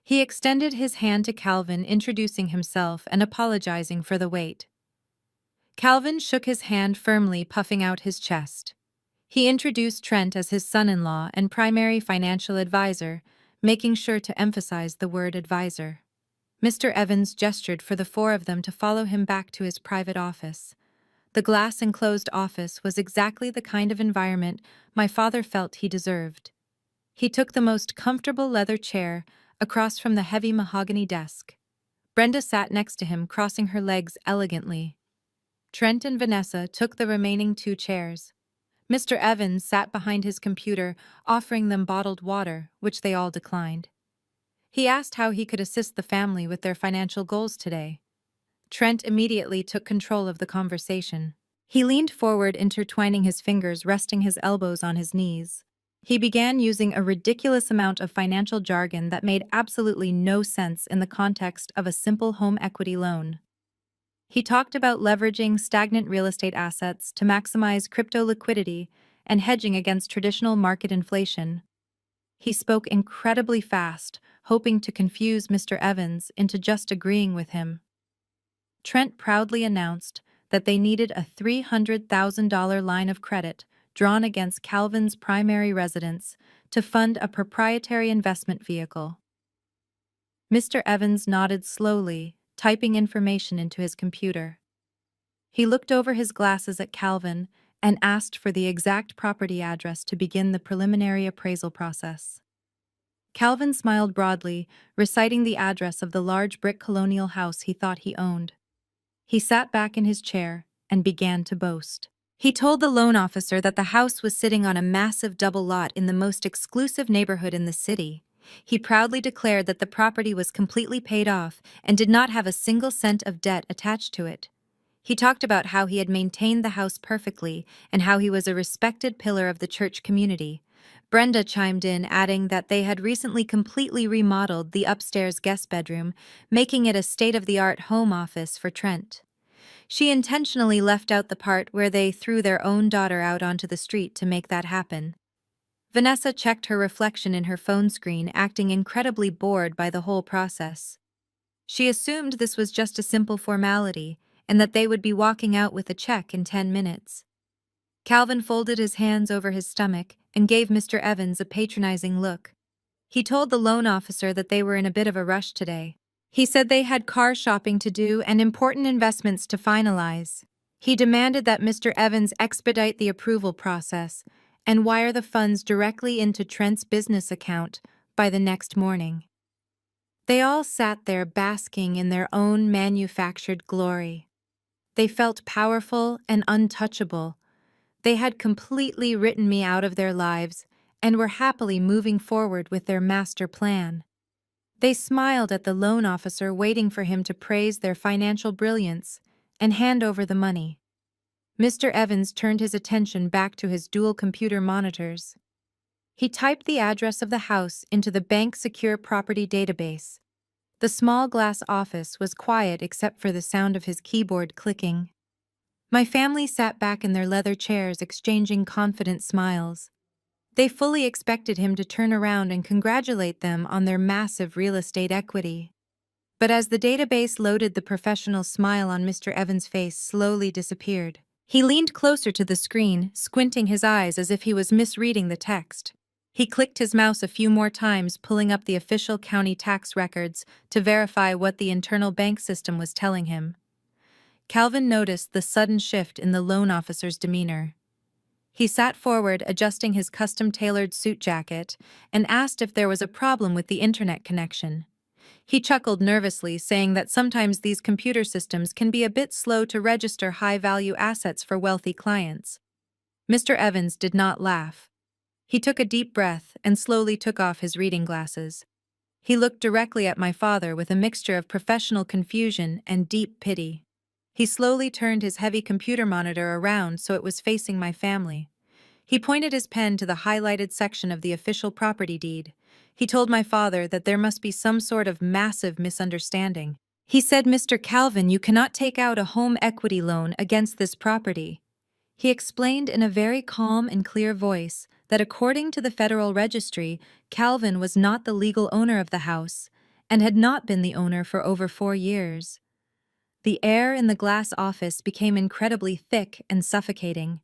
He extended his hand to Calvin, introducing himself and apologizing for the wait. Calvin shook his hand firmly, puffing out his chest. He introduced Trent as his son-in-law and primary financial advisor, making sure to emphasize the word advisor. Mr. Evans gestured for the four of them to follow him back to his private office. The glass-enclosed office was exactly the kind of environment my father felt he deserved. He took the most comfortable leather chair across from the heavy mahogany desk. Brenda sat next to him, crossing her legs elegantly. Trent and Vanessa took the remaining 2 chairs. Mr. Evans sat behind his computer, offering them bottled water, which they all declined. He asked how he could assist the family with their financial goals today. Trent immediately took control of the conversation. He leaned forward, intertwining his fingers, resting his elbows on his knees. He began using a ridiculous amount of financial jargon that made absolutely no sense in the context of a simple home equity loan. He talked about leveraging stagnant real estate assets to maximize crypto liquidity and hedging against traditional market inflation. He spoke incredibly fast, hoping to confuse Mr. Evans into just agreeing with him. Trent proudly announced that they needed a $300,000 line of credit drawn against Calvin's primary residence to fund a proprietary investment vehicle. Mr. Evans nodded slowly, typing information into his computer. He looked over his glasses at Calvin and asked for the exact property address to begin the preliminary appraisal process. Calvin smiled broadly, reciting the address of the large brick colonial house he thought he owned. He sat back in his chair and began to boast. He told the loan officer that the house was sitting on a massive double lot in the most exclusive neighborhood in the city. He proudly declared that the property was completely paid off and did not have a single cent of debt attached to it. He talked about how he had maintained the house perfectly and how he was a respected pillar of the church community. Brenda chimed in, adding that they had recently completely remodeled the upstairs guest bedroom, making it a state-of-the-art home office for Trent. She intentionally left out the part where they threw their own daughter out onto the street to make that happen. Vanessa checked her reflection in her phone screen, acting incredibly bored by the whole process. She assumed this was just a simple formality, and that they would be walking out with a check in 10 minutes. Calvin folded his hands over his stomach and gave Mr. Evans a patronizing look. He told the loan officer that they were in a bit of a rush today. He said they had car shopping to do and important investments to finalize. He demanded that Mr. Evans expedite the approval process and wire the funds directly into Trent's business account by the next morning. They all sat there basking in their own manufactured glory. They felt powerful and untouchable. They had completely written me out of their lives and were happily moving forward with their master plan. They smiled at the loan officer, waiting for him to praise their financial brilliance and hand over the money. Mr. Evans turned his attention back to his dual computer monitors. He typed the address of the house into the bank secure property database. The small glass office was quiet except for the sound of his keyboard clicking. My family sat back in their leather chairs, exchanging confident smiles. They fully expected him to turn around and congratulate them on their massive real estate equity. But as the database loaded, the professional smile on Mr. Evans' face slowly disappeared. He leaned closer to the screen, squinting his eyes as if he was misreading the text. He clicked his mouse a few more times, pulling up the official county tax records to verify what the internal bank system was telling him. Calvin noticed the sudden shift in the loan officer's demeanor. He sat forward, adjusting his custom-tailored suit jacket, and asked if there was a problem with the internet connection. He chuckled nervously, saying that sometimes these computer systems can be a bit slow to register high-value assets for wealthy clients. Mr. Evans did not laugh. He took a deep breath and slowly took off his reading glasses. He looked directly at my father with a mixture of professional confusion and deep pity. He slowly turned his heavy computer monitor around so it was facing my family. He pointed his pen to the highlighted section of the official property deed. He told my father that there must be some sort of massive misunderstanding. He said, "Mr. Calvin, you cannot take out a home equity loan against this property." He explained in a very calm and clear voice that according to the Federal Registry, Calvin was not the legal owner of the house and had not been the owner for over 4 years. The air in the glass office became incredibly thick and suffocating.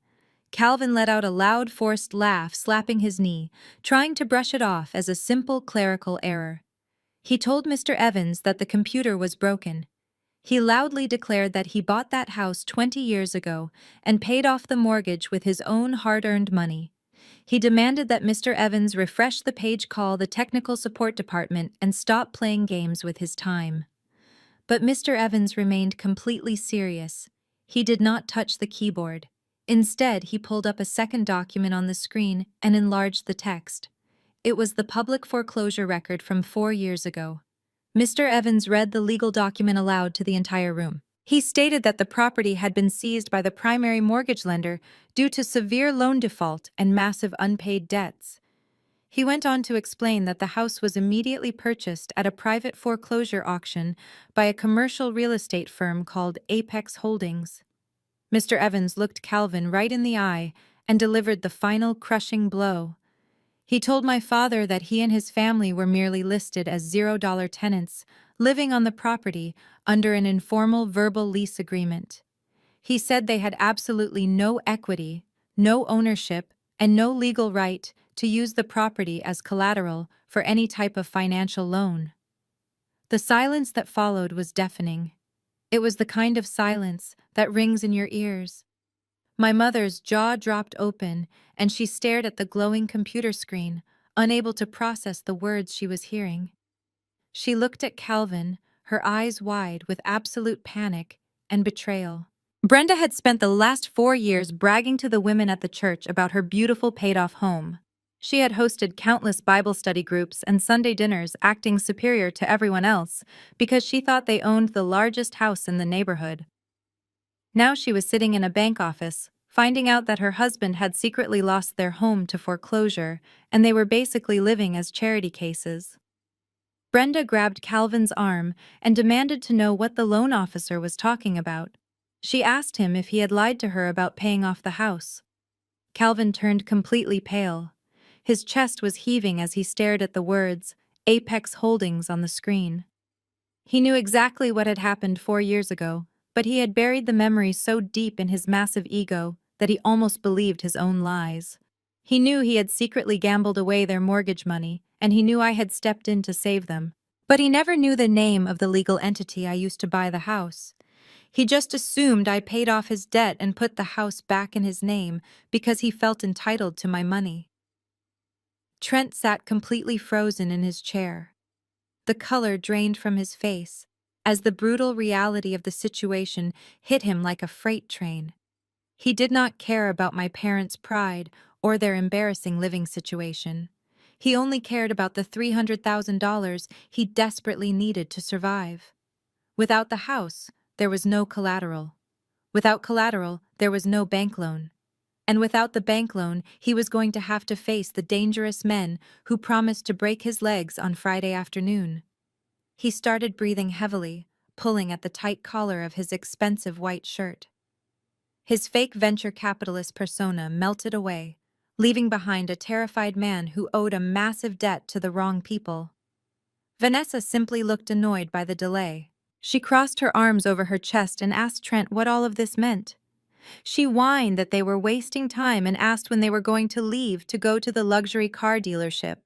Calvin let out a loud, forced laugh, slapping his knee, trying to brush it off as a simple clerical error. He told Mr. Evans that the computer was broken. He loudly declared that he bought that house 20 years ago and paid off the mortgage with his own hard-earned money. He demanded that Mr. Evans refresh the page, call the technical support department, and stop playing games with his time. But Mr. Evans remained completely serious. He did not touch the keyboard. Instead, he pulled up a second document on the screen and enlarged the text. It was the public foreclosure record from 4 years ago. Mr. Evans read the legal document aloud to the entire room. He stated that the property had been seized by the primary mortgage lender due to severe loan default and massive unpaid debts. He went on to explain that the house was immediately purchased at a private foreclosure auction by a commercial real estate firm called Apex Holdings. Mr. Evans looked Calvin right in the eye and delivered the final crushing blow. He told my father that he and his family were merely listed as $0 tenants, living on the property under an informal verbal lease agreement. He said they had absolutely no equity, no ownership, and no legal right to use the property as collateral for any type of financial loan. The silence that followed was deafening. It was the kind of silence that rings in your ears. My mother's jaw dropped open, and she stared at the glowing computer screen, unable to process the words she was hearing. She looked at Calvin, her eyes wide with absolute panic and betrayal. Brenda had spent the last 4 years bragging to the women at the church about her beautiful paid-off home. She had hosted countless Bible study groups and Sunday dinners, acting superior to everyone else because she thought they owned the largest house in the neighborhood. Now she was sitting in a bank office, finding out that her husband had secretly lost their home to foreclosure, and they were basically living as charity cases. Brenda grabbed Calvin's arm and demanded to know what the loan officer was talking about. She asked him if he had lied to her about paying off the house. Calvin turned completely pale. His chest was heaving as he stared at the words, Apex Holdings, on the screen. He knew exactly what had happened 4 years ago, but he had buried the memory so deep in his massive ego that he almost believed his own lies. He knew he had secretly gambled away their mortgage money, and he knew I had stepped in to save them. But he never knew the name of the legal entity I used to buy the house. He just assumed I paid off his debt and put the house back in his name because he felt entitled to my money. Trent sat completely frozen in his chair. The color drained from his face as the brutal reality of the situation hit him like a freight train. He did not care about my parents' pride or their embarrassing living situation. He only cared about the $300,000 he desperately needed to survive. Without the house, there was no collateral. Without collateral, there was no bank loan. And without the bank loan, he was going to have to face the dangerous men who promised to break his legs on Friday afternoon. He started breathing heavily, pulling at the tight collar of his expensive white shirt. His fake venture capitalist persona melted away, leaving behind a terrified man who owed a massive debt to the wrong people. Vanessa simply looked annoyed by the delay. She crossed her arms over her chest and asked Trent what all of this meant. She whined that they were wasting time and asked when they were going to leave to go to the luxury car dealership.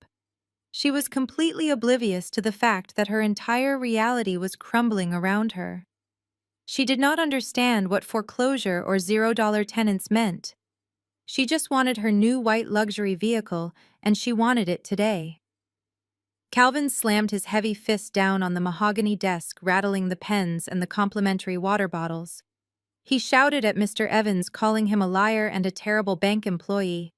She was completely oblivious to the fact that her entire reality was crumbling around her. She did not understand what foreclosure or $0 tenants meant. She just wanted her new white luxury vehicle, and she wanted it today. Calvin slammed his heavy fist down on the mahogany desk, rattling the pens and the complimentary water bottles. He shouted at Mr. Evans, calling him a liar and a terrible bank employee.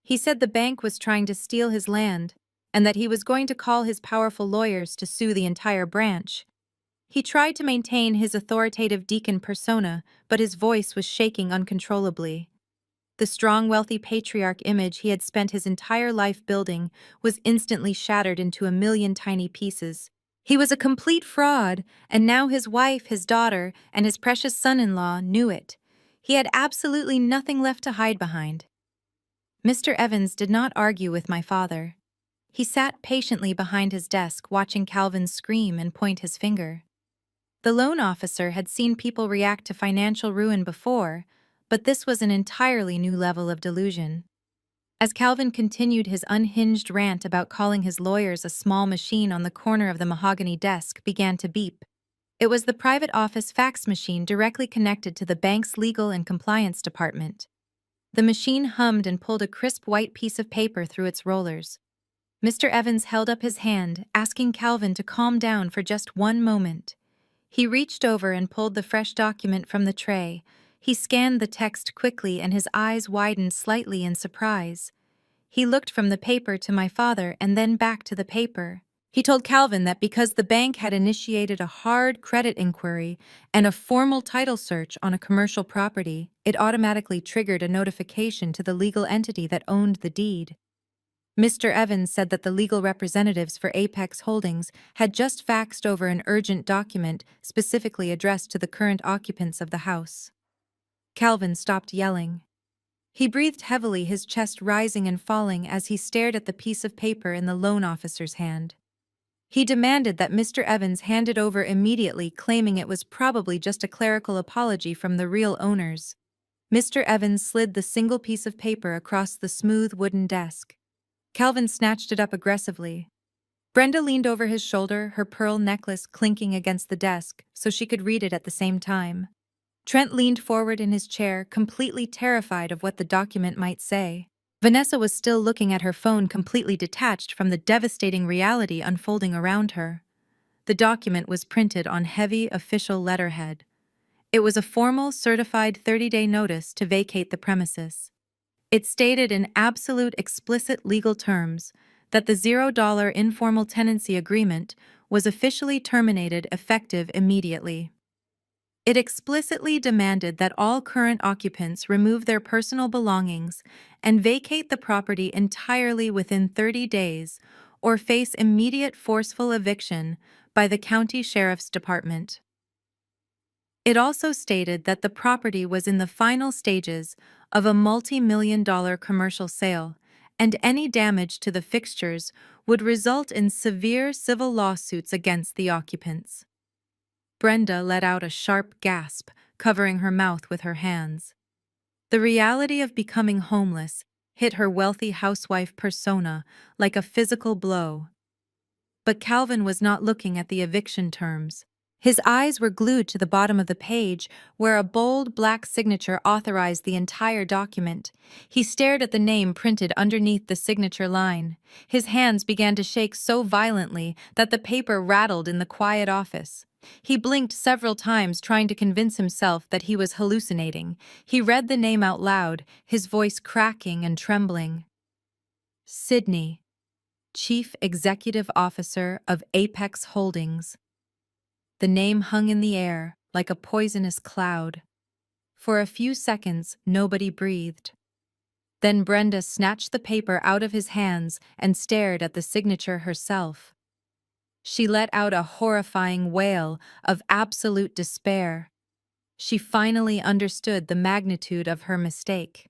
He said the bank was trying to steal his land, and that he was going to call his powerful lawyers to sue the entire branch. He tried to maintain his authoritative deacon persona, but his voice was shaking uncontrollably. The strong, wealthy patriarch image he had spent his entire life building was instantly shattered into a million tiny pieces. He was a complete fraud, and now his wife, his daughter, and his precious son-in-law knew it. He had absolutely nothing left to hide behind. Mr. Evans did not argue with my father. He sat patiently behind his desk, watching Calvin scream and point his finger. The loan officer had seen people react to financial ruin before, but this was an entirely new level of delusion. As Calvin continued his unhinged rant about calling his lawyers, a small machine on the corner of the mahogany desk began to beep. It was the private office fax machine directly connected to the bank's legal and compliance department. The machine hummed and pulled a crisp white piece of paper through its rollers. Mr. Evans held up his hand, asking Calvin to calm down for just one moment. He reached over and pulled the fresh document from the tray. He scanned the text quickly and his eyes widened slightly in surprise. He looked from the paper to my father and then back to the paper. He told Calvin that because the bank had initiated a hard credit inquiry and a formal title search on a commercial property, it automatically triggered a notification to the legal entity that owned the deed. Mr. Evans said that the legal representatives for Apex Holdings had just faxed over an urgent document specifically addressed to the current occupants of the house. Calvin stopped yelling. He breathed heavily, his chest rising and falling as he stared at the piece of paper in the loan officer's hand. He demanded that Mr. Evans hand it over immediately, claiming it was probably just a clerical apology from the real owners. Mr. Evans slid the single piece of paper across the smooth wooden desk. Calvin snatched it up aggressively. Brenda leaned over his shoulder, her pearl necklace clinking against the desk so she could read it at the same time. Trent leaned forward in his chair, completely terrified of what the document might say. Vanessa was still looking at her phone, completely detached from the devastating reality unfolding around her. The document was printed on heavy official letterhead. It was a formal, certified 30-day notice to vacate the premises. It stated in absolute explicit legal terms that the $0 informal tenancy agreement was officially terminated effective immediately. It explicitly demanded that all current occupants remove their personal belongings and vacate the property entirely within 30 days or face immediate forceful eviction by the county sheriff's department. It also stated that the property was in the final stages of a multi-million-dollar commercial sale, and any damage to the fixtures would result in severe civil lawsuits against the occupants. Brenda let out a sharp gasp, covering her mouth with her hands. The reality of becoming homeless hit her wealthy housewife persona like a physical blow. But Calvin was not looking at the eviction terms. His eyes were glued to the bottom of the page, where a bold black signature authorized the entire document. He stared at the name printed underneath the signature line. His hands began to shake so violently that the paper rattled in the quiet office. He blinked several times, trying to convince himself that he was hallucinating. He read the name out loud, his voice cracking and trembling. Sydney, Chief Executive Officer of Apex Holdings. The name hung in the air like a poisonous cloud. For a few seconds, nobody breathed. Then Brenda snatched the paper out of his hands and stared at the signature herself. She let out a horrifying wail of absolute despair. She finally understood the magnitude of her mistake.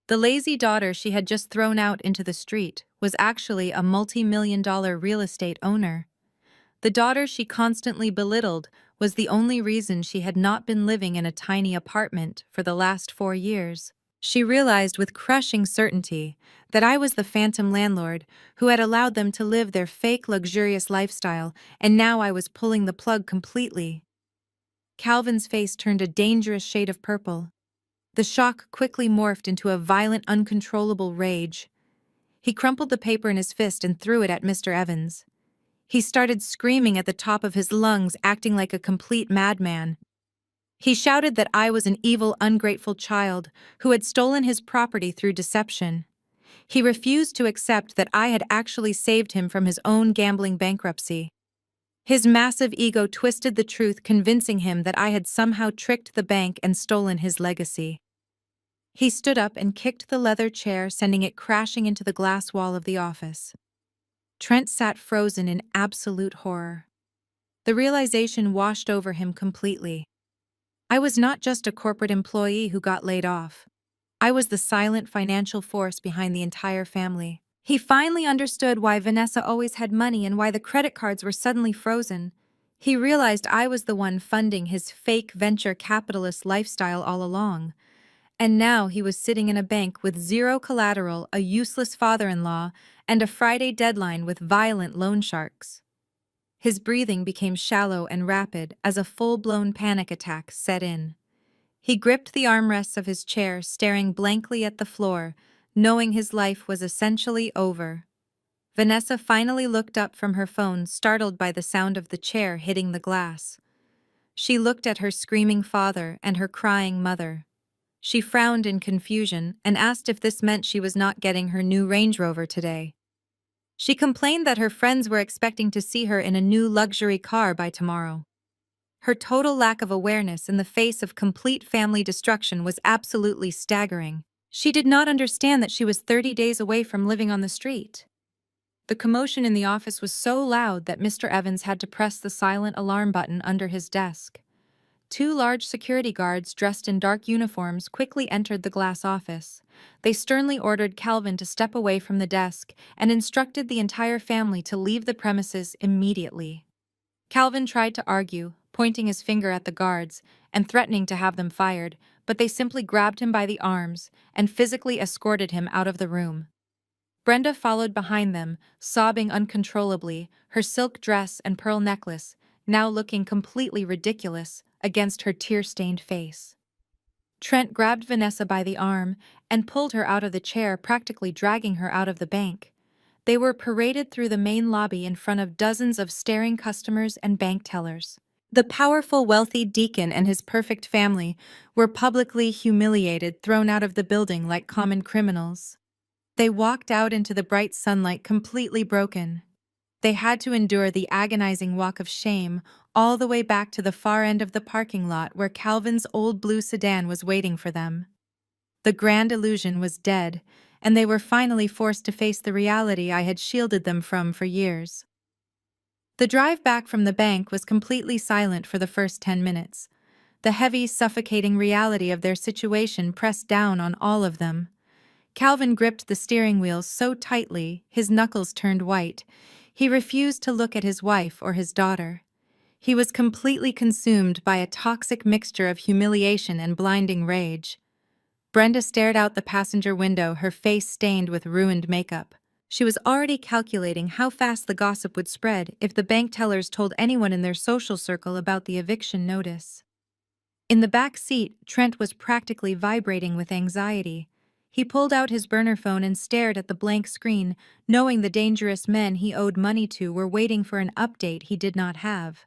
The lazy daughter she had just thrown out into the street was actually a multi-million-dollar real estate owner. The daughter she constantly belittled was the only reason she had not been living in a tiny apartment for the last 4 years. She realized with crushing certainty that I was the phantom landlord who had allowed them to live their fake luxurious lifestyle, and now I was pulling the plug completely. Calvin's face turned a dangerous shade of purple. The shock quickly morphed into a violent, uncontrollable rage. He crumpled the paper in his fist and threw it at Mr. Evans. He started screaming at the top of his lungs, acting like a complete madman. He shouted that I was an evil, ungrateful child who had stolen his property through deception. He refused to accept that I had actually saved him from his own gambling bankruptcy. His massive ego twisted the truth, convincing him that I had somehow tricked the bank and stolen his legacy. He stood up and kicked the leather chair, sending it crashing into the glass wall of the office. Trent sat frozen in absolute horror. The realization washed over him completely. I was not just a corporate employee who got laid off. I was the silent financial force behind the entire family. He finally understood why Vanessa always had money and why the credit cards were suddenly frozen. He realized I was the one funding his fake venture capitalist lifestyle all along. And now he was sitting in a bank with zero collateral, a useless father-in-law, and a Friday deadline with violent loan sharks. His breathing became shallow and rapid as a full-blown panic attack set in. He gripped the armrests of his chair, staring blankly at the floor, knowing his life was essentially over. Vanessa finally looked up from her phone, startled by the sound of the chair hitting the glass. She looked at her screaming father and her crying mother. She frowned in confusion and asked if this meant she was not getting her new Range Rover today. She complained that her friends were expecting to see her in a new luxury car by tomorrow. Her total lack of awareness in the face of complete family destruction was absolutely staggering. She did not understand that she was 30 days away from living on the street. The commotion in the office was so loud that Mr. Evans had to press the silent alarm button under his desk. Two large security guards dressed in dark uniforms quickly entered the glass office. They sternly ordered Calvin to step away from the desk and instructed the entire family to leave the premises immediately. Calvin tried to argue, pointing his finger at the guards and threatening to have them fired, but they simply grabbed him by the arms and physically escorted him out of the room. Brenda followed behind them, sobbing uncontrollably, her silk dress and pearl necklace now looking completely ridiculous against her tear-stained face. Trent grabbed Vanessa by the arm and pulled her out of the chair, practically dragging her out of the bank. They were paraded through the main lobby in front of dozens of staring customers and bank tellers. The powerful, wealthy deacon and his perfect family were publicly humiliated, thrown out of the building like common criminals. They walked out into the bright sunlight completely broken. They had to endure the agonizing walk of shame all the way back to the far end of the parking lot where Calvin's old blue sedan was waiting for them. The grand illusion was dead, and they were finally forced to face the reality I had shielded them from for years. The drive back from the bank was completely silent for the first 10 minutes. The heavy, suffocating reality of their situation pressed down on all of them. Calvin gripped the steering wheel so tightly, his knuckles turned white. He refused to look at his wife or his daughter. He was completely consumed by a toxic mixture of humiliation and blinding rage. Brenda stared out the passenger window, her face stained with ruined makeup. She was already calculating how fast the gossip would spread if the bank tellers told anyone in their social circle about the eviction notice. In the back seat, Trent was practically vibrating with anxiety. He pulled out his burner phone and stared at the blank screen, knowing the dangerous men he owed money to were waiting for an update he did not have.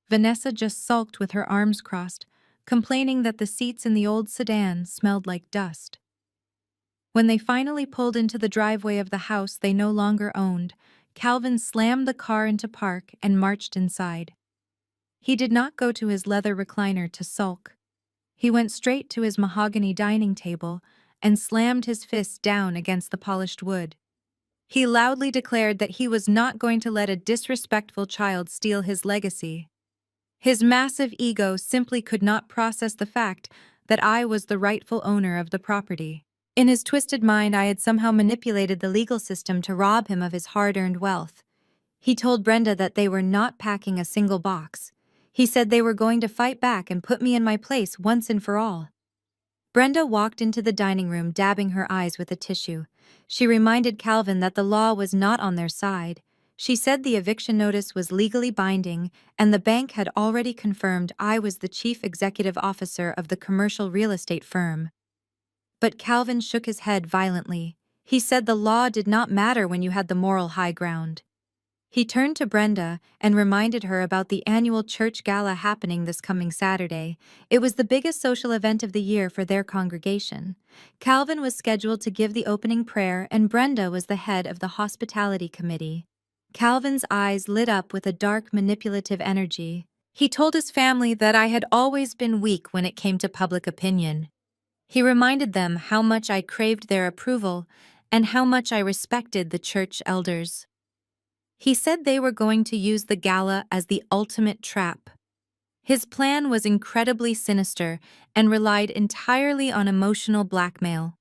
Vanessa just sulked with her arms crossed, complaining that the seats in the old sedan smelled like dust. When they finally pulled into the driveway of the house they no longer owned, Calvin slammed the car into park and marched inside. He did not go to his leather recliner to sulk. He went straight to his mahogany dining table and slammed his fist down against the polished wood. He loudly declared that he was not going to let a disrespectful child steal his legacy. His massive ego simply could not process the fact that I was the rightful owner of the property. In his twisted mind, I had somehow manipulated the legal system to rob him of his hard-earned wealth. He told Brenda that they were not packing a single box. He said they were going to fight back and put me in my place once and for all. Brenda walked into the dining room, dabbing her eyes with a tissue. She reminded Calvin that the law was not on their side. She said the eviction notice was legally binding, and the bank had already confirmed I was the chief executive officer of the commercial real estate firm. But Calvin shook his head violently. He said the law did not matter when you had the moral high ground. He turned to Brenda and reminded her about the annual church gala happening this coming Saturday. It was the biggest social event of the year for their congregation. Calvin was scheduled to give the opening prayer, and Brenda was the head of the hospitality committee. Calvin's eyes lit up with a dark, manipulative energy. He told his family that I had always been weak when it came to public opinion. He reminded them how much I craved their approval and how much I respected the church elders. He said they were going to use the gala as the ultimate trap. His plan was incredibly sinister and relied entirely on emotional blackmail.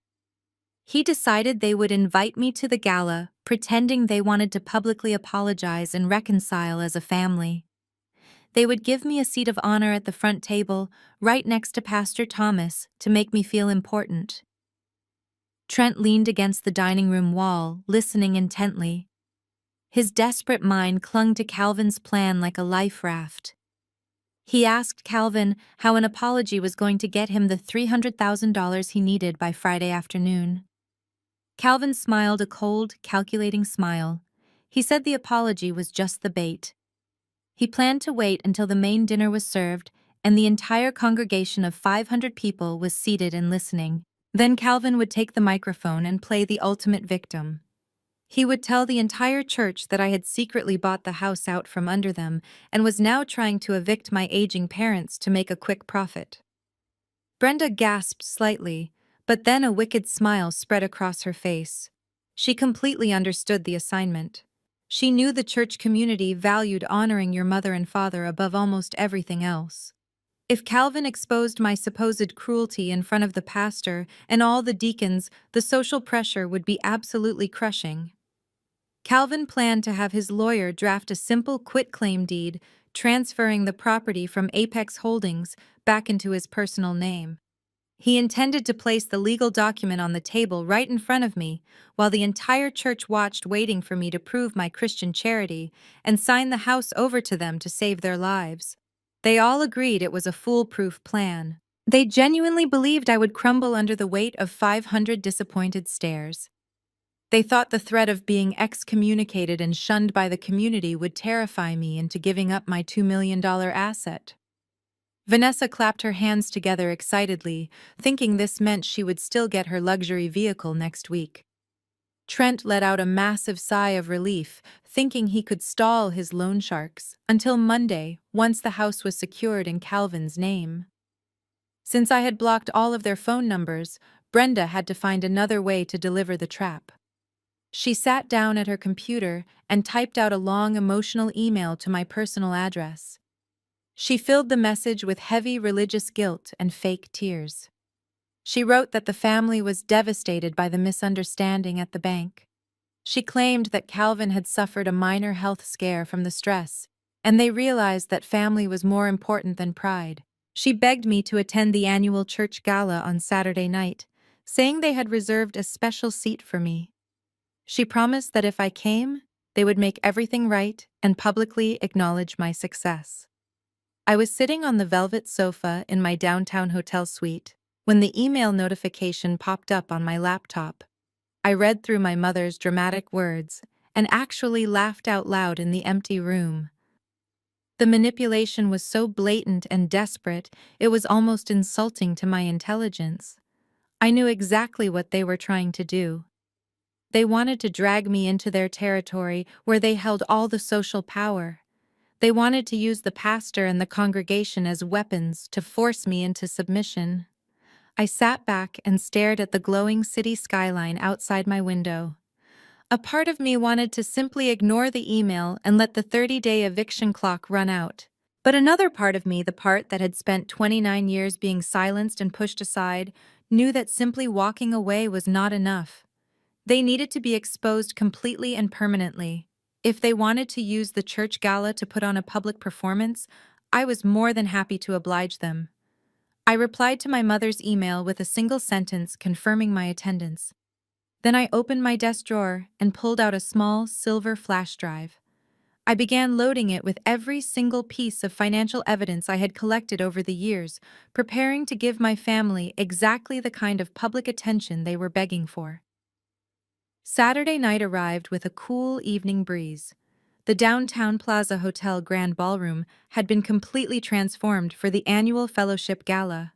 He decided they would invite me to the gala, pretending they wanted to publicly apologize and reconcile as a family. They would give me a seat of honor at the front table, right next to Pastor Thomas, to make me feel important. Trent leaned against the dining room wall, listening intently. His desperate mind clung to Calvin's plan like a life raft. He asked Calvin how an apology was going to get him the $300,000 he needed by Friday afternoon. Calvin smiled a cold, calculating smile. He said the apology was just the bait. He planned to wait until the main dinner was served and the entire congregation of 500 people was seated and listening. Then Calvin would take the microphone and play the ultimate victim. He would tell the entire church that I had secretly bought the house out from under them and was now trying to evict my aging parents to make a quick profit. Brenda gasped slightly, but then a wicked smile spread across her face. She completely understood the assignment. She knew the church community valued honoring your mother and father above almost everything else. If Calvin exposed my supposed cruelty in front of the pastor and all the deacons, the social pressure would be absolutely crushing. Calvin planned to have his lawyer draft a simple quitclaim deed, transferring the property from Apex Holdings back into his personal name. He intended to place the legal document on the table right in front of me, while the entire church watched, waiting for me to prove my Christian charity and sign the house over to them to save their lives. They all agreed it was a foolproof plan. They genuinely believed I would crumble under the weight of 500 disappointed stares. They thought the threat of being excommunicated and shunned by the community would terrify me into giving up my $2 million asset. Vanessa clapped her hands together excitedly, thinking this meant she would still get her luxury vehicle next week. Trent let out a massive sigh of relief, thinking he could stall his loan sharks until Monday, once the house was secured in Calvin's name. Since I had blocked all of their phone numbers, Brenda had to find another way to deliver the trap. She sat down at her computer and typed out a long emotional email to my personal address. She filled the message with heavy religious guilt and fake tears. She wrote that the family was devastated by the misunderstanding at the bank. She claimed that Calvin had suffered a minor health scare from the stress, and they realized that family was more important than pride. She begged me to attend the annual church gala on Saturday night, saying they had reserved a special seat for me. She promised that if I came, they would make everything right and publicly acknowledge my success. I was sitting on the velvet sofa in my downtown hotel suite when the email notification popped up on my laptop. I read through my mother's dramatic words and actually laughed out loud in the empty room. The manipulation was so blatant and desperate, it was almost insulting to my intelligence. I knew exactly what they were trying to do. They wanted to drag me into their territory where they held all the social power. They wanted to use the pastor and the congregation as weapons to force me into submission. I sat back and stared at the glowing city skyline outside my window. A part of me wanted to simply ignore the email and let the 30-day eviction clock run out. But another part of me, the part that had spent 29 years being silenced and pushed aside, knew that simply walking away was not enough. They needed to be exposed completely and permanently. If they wanted to use the church gala to put on a public performance, I was more than happy to oblige them. I replied to my mother's email with a single sentence confirming my attendance. Then I opened my desk drawer and pulled out a small silver flash drive. I began loading it with every single piece of financial evidence I had collected over the years, preparing to give my family exactly the kind of public attention they were begging for. Saturday night arrived with a cool evening breeze. The downtown Plaza Hotel Grand Ballroom had been completely transformed for the annual Fellowship Gala.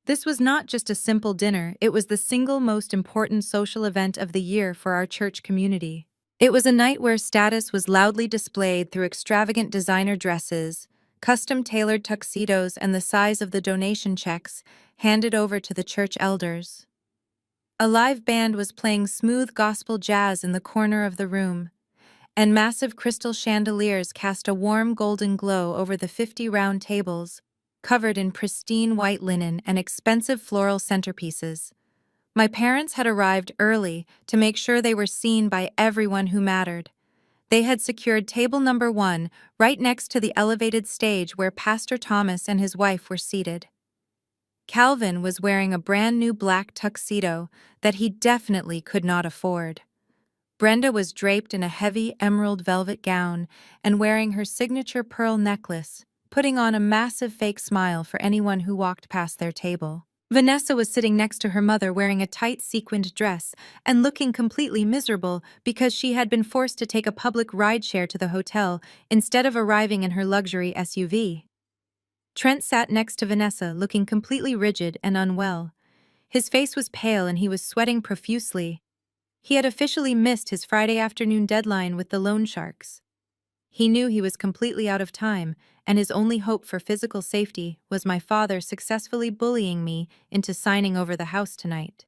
This was not just a simple dinner, it was the single most important social event of the year for our church community. It was a night where status was loudly displayed through extravagant designer dresses, custom-tailored tuxedos, and the size of the donation checks handed over to the church elders. A live band was playing smooth gospel jazz in the corner of the room, and massive crystal chandeliers cast a warm golden glow over the 50 round tables, covered in pristine white linen and expensive floral centerpieces. My parents had arrived early to make sure they were seen by everyone who mattered. They had secured table number 1 right next to the elevated stage where Pastor Thomas and his wife were seated. Calvin was wearing a brand new black tuxedo that he definitely could not afford. Brenda was draped in a heavy emerald velvet gown and wearing her signature pearl necklace, putting on a massive fake smile for anyone who walked past their table. Vanessa was sitting next to her mother wearing a tight sequined dress and looking completely miserable because she had been forced to take a public rideshare to the hotel instead of arriving in her luxury SUV. Trent sat next to Vanessa, looking completely rigid and unwell. His face was pale and he was sweating profusely. He had officially missed his Friday afternoon deadline with the loan sharks. He knew he was completely out of time, and his only hope for physical safety was my father successfully bullying me into signing over the house tonight.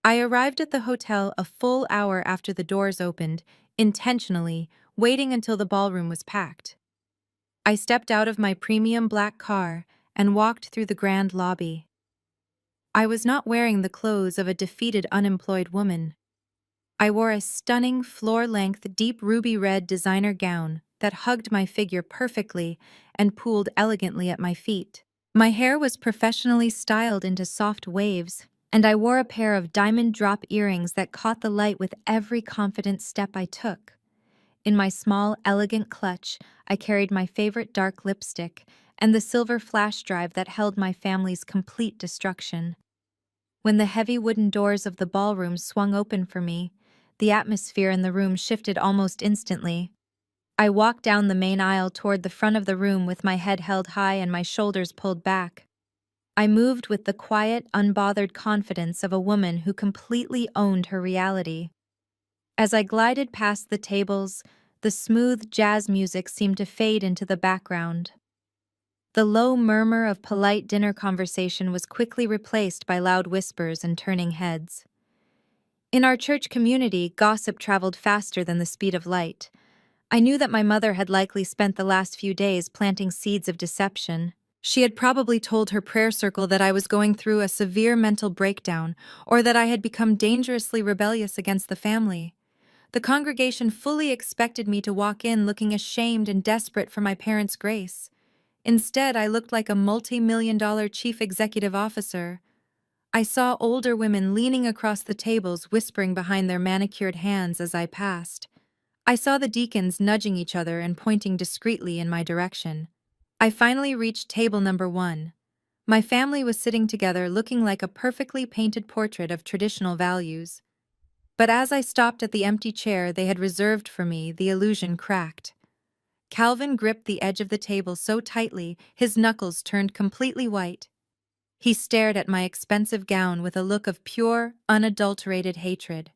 I arrived at the hotel a full hour after the doors opened, intentionally waiting until the ballroom was packed. I stepped out of my premium black car and walked through the grand lobby. I was not wearing the clothes of a defeated unemployed woman. I wore a stunning, floor-length, deep ruby red designer gown that hugged my figure perfectly and pooled elegantly at my feet. My hair was professionally styled into soft waves, and I wore a pair of diamond drop earrings that caught the light with every confident step I took. In my small, elegant clutch, I carried my favorite dark lipstick and the silver flash drive that held my family's complete destruction. When the heavy wooden doors of the ballroom swung open for me, the atmosphere in the room shifted almost instantly. I walked down the main aisle toward the front of the room with my head held high and my shoulders pulled back. I moved with the quiet, unbothered confidence of a woman who completely owned her reality. As I glided past the tables, the smooth jazz music seemed to fade into the background. The low murmur of polite dinner conversation was quickly replaced by loud whispers and turning heads. In our church community, gossip traveled faster than the speed of light. I knew that my mother had likely spent the last few days planting seeds of deception. She had probably told her prayer circle that I was going through a severe mental breakdown, or that I had become dangerously rebellious against the family. The congregation fully expected me to walk in looking ashamed and desperate for my parents' grace. Instead, I looked like a multi-million-dollar chief executive officer. I saw older women leaning across the tables, whispering behind their manicured hands as I passed. I saw the deacons nudging each other and pointing discreetly in my direction. I finally reached table number 1. My family was sitting together looking like a perfectly painted portrait of traditional values. But as I stopped at the empty chair they had reserved for me, the illusion cracked. Calvin gripped the edge of the table so tightly, his knuckles turned completely white. He stared at my expensive gown with a look of pure, unadulterated hatred.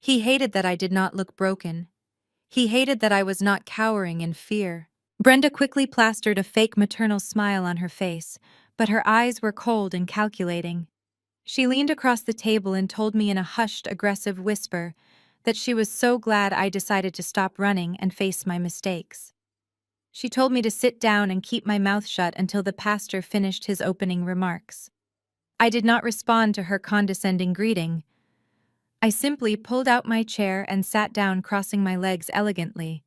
He hated that I did not look broken. He hated that I was not cowering in fear. Brenda quickly plastered a fake maternal smile on her face, but her eyes were cold and calculating. She leaned across the table and told me in a hushed, aggressive whisper that she was so glad I decided to stop running and face my mistakes. She told me to sit down and keep my mouth shut until the pastor finished his opening remarks. I did not respond to her condescending greeting. I simply pulled out my chair and sat down, crossing my legs elegantly.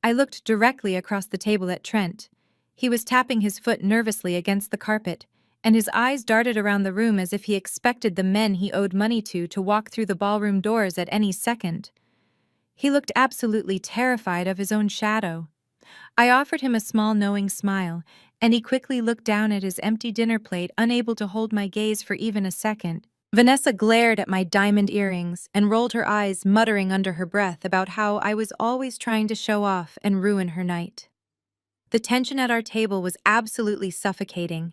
I looked directly across the table at Trent. He was tapping his foot nervously against the carpet, and his eyes darted around the room as if he expected the men he owed money to walk through the ballroom doors at any second. He looked absolutely terrified of his own shadow. I offered him a small knowing smile, and he quickly looked down at his empty dinner plate, unable to hold my gaze for even a second. Vanessa glared at my diamond earrings and rolled her eyes, muttering under her breath about how I was always trying to show off and ruin her night. The tension at our table was absolutely suffocating.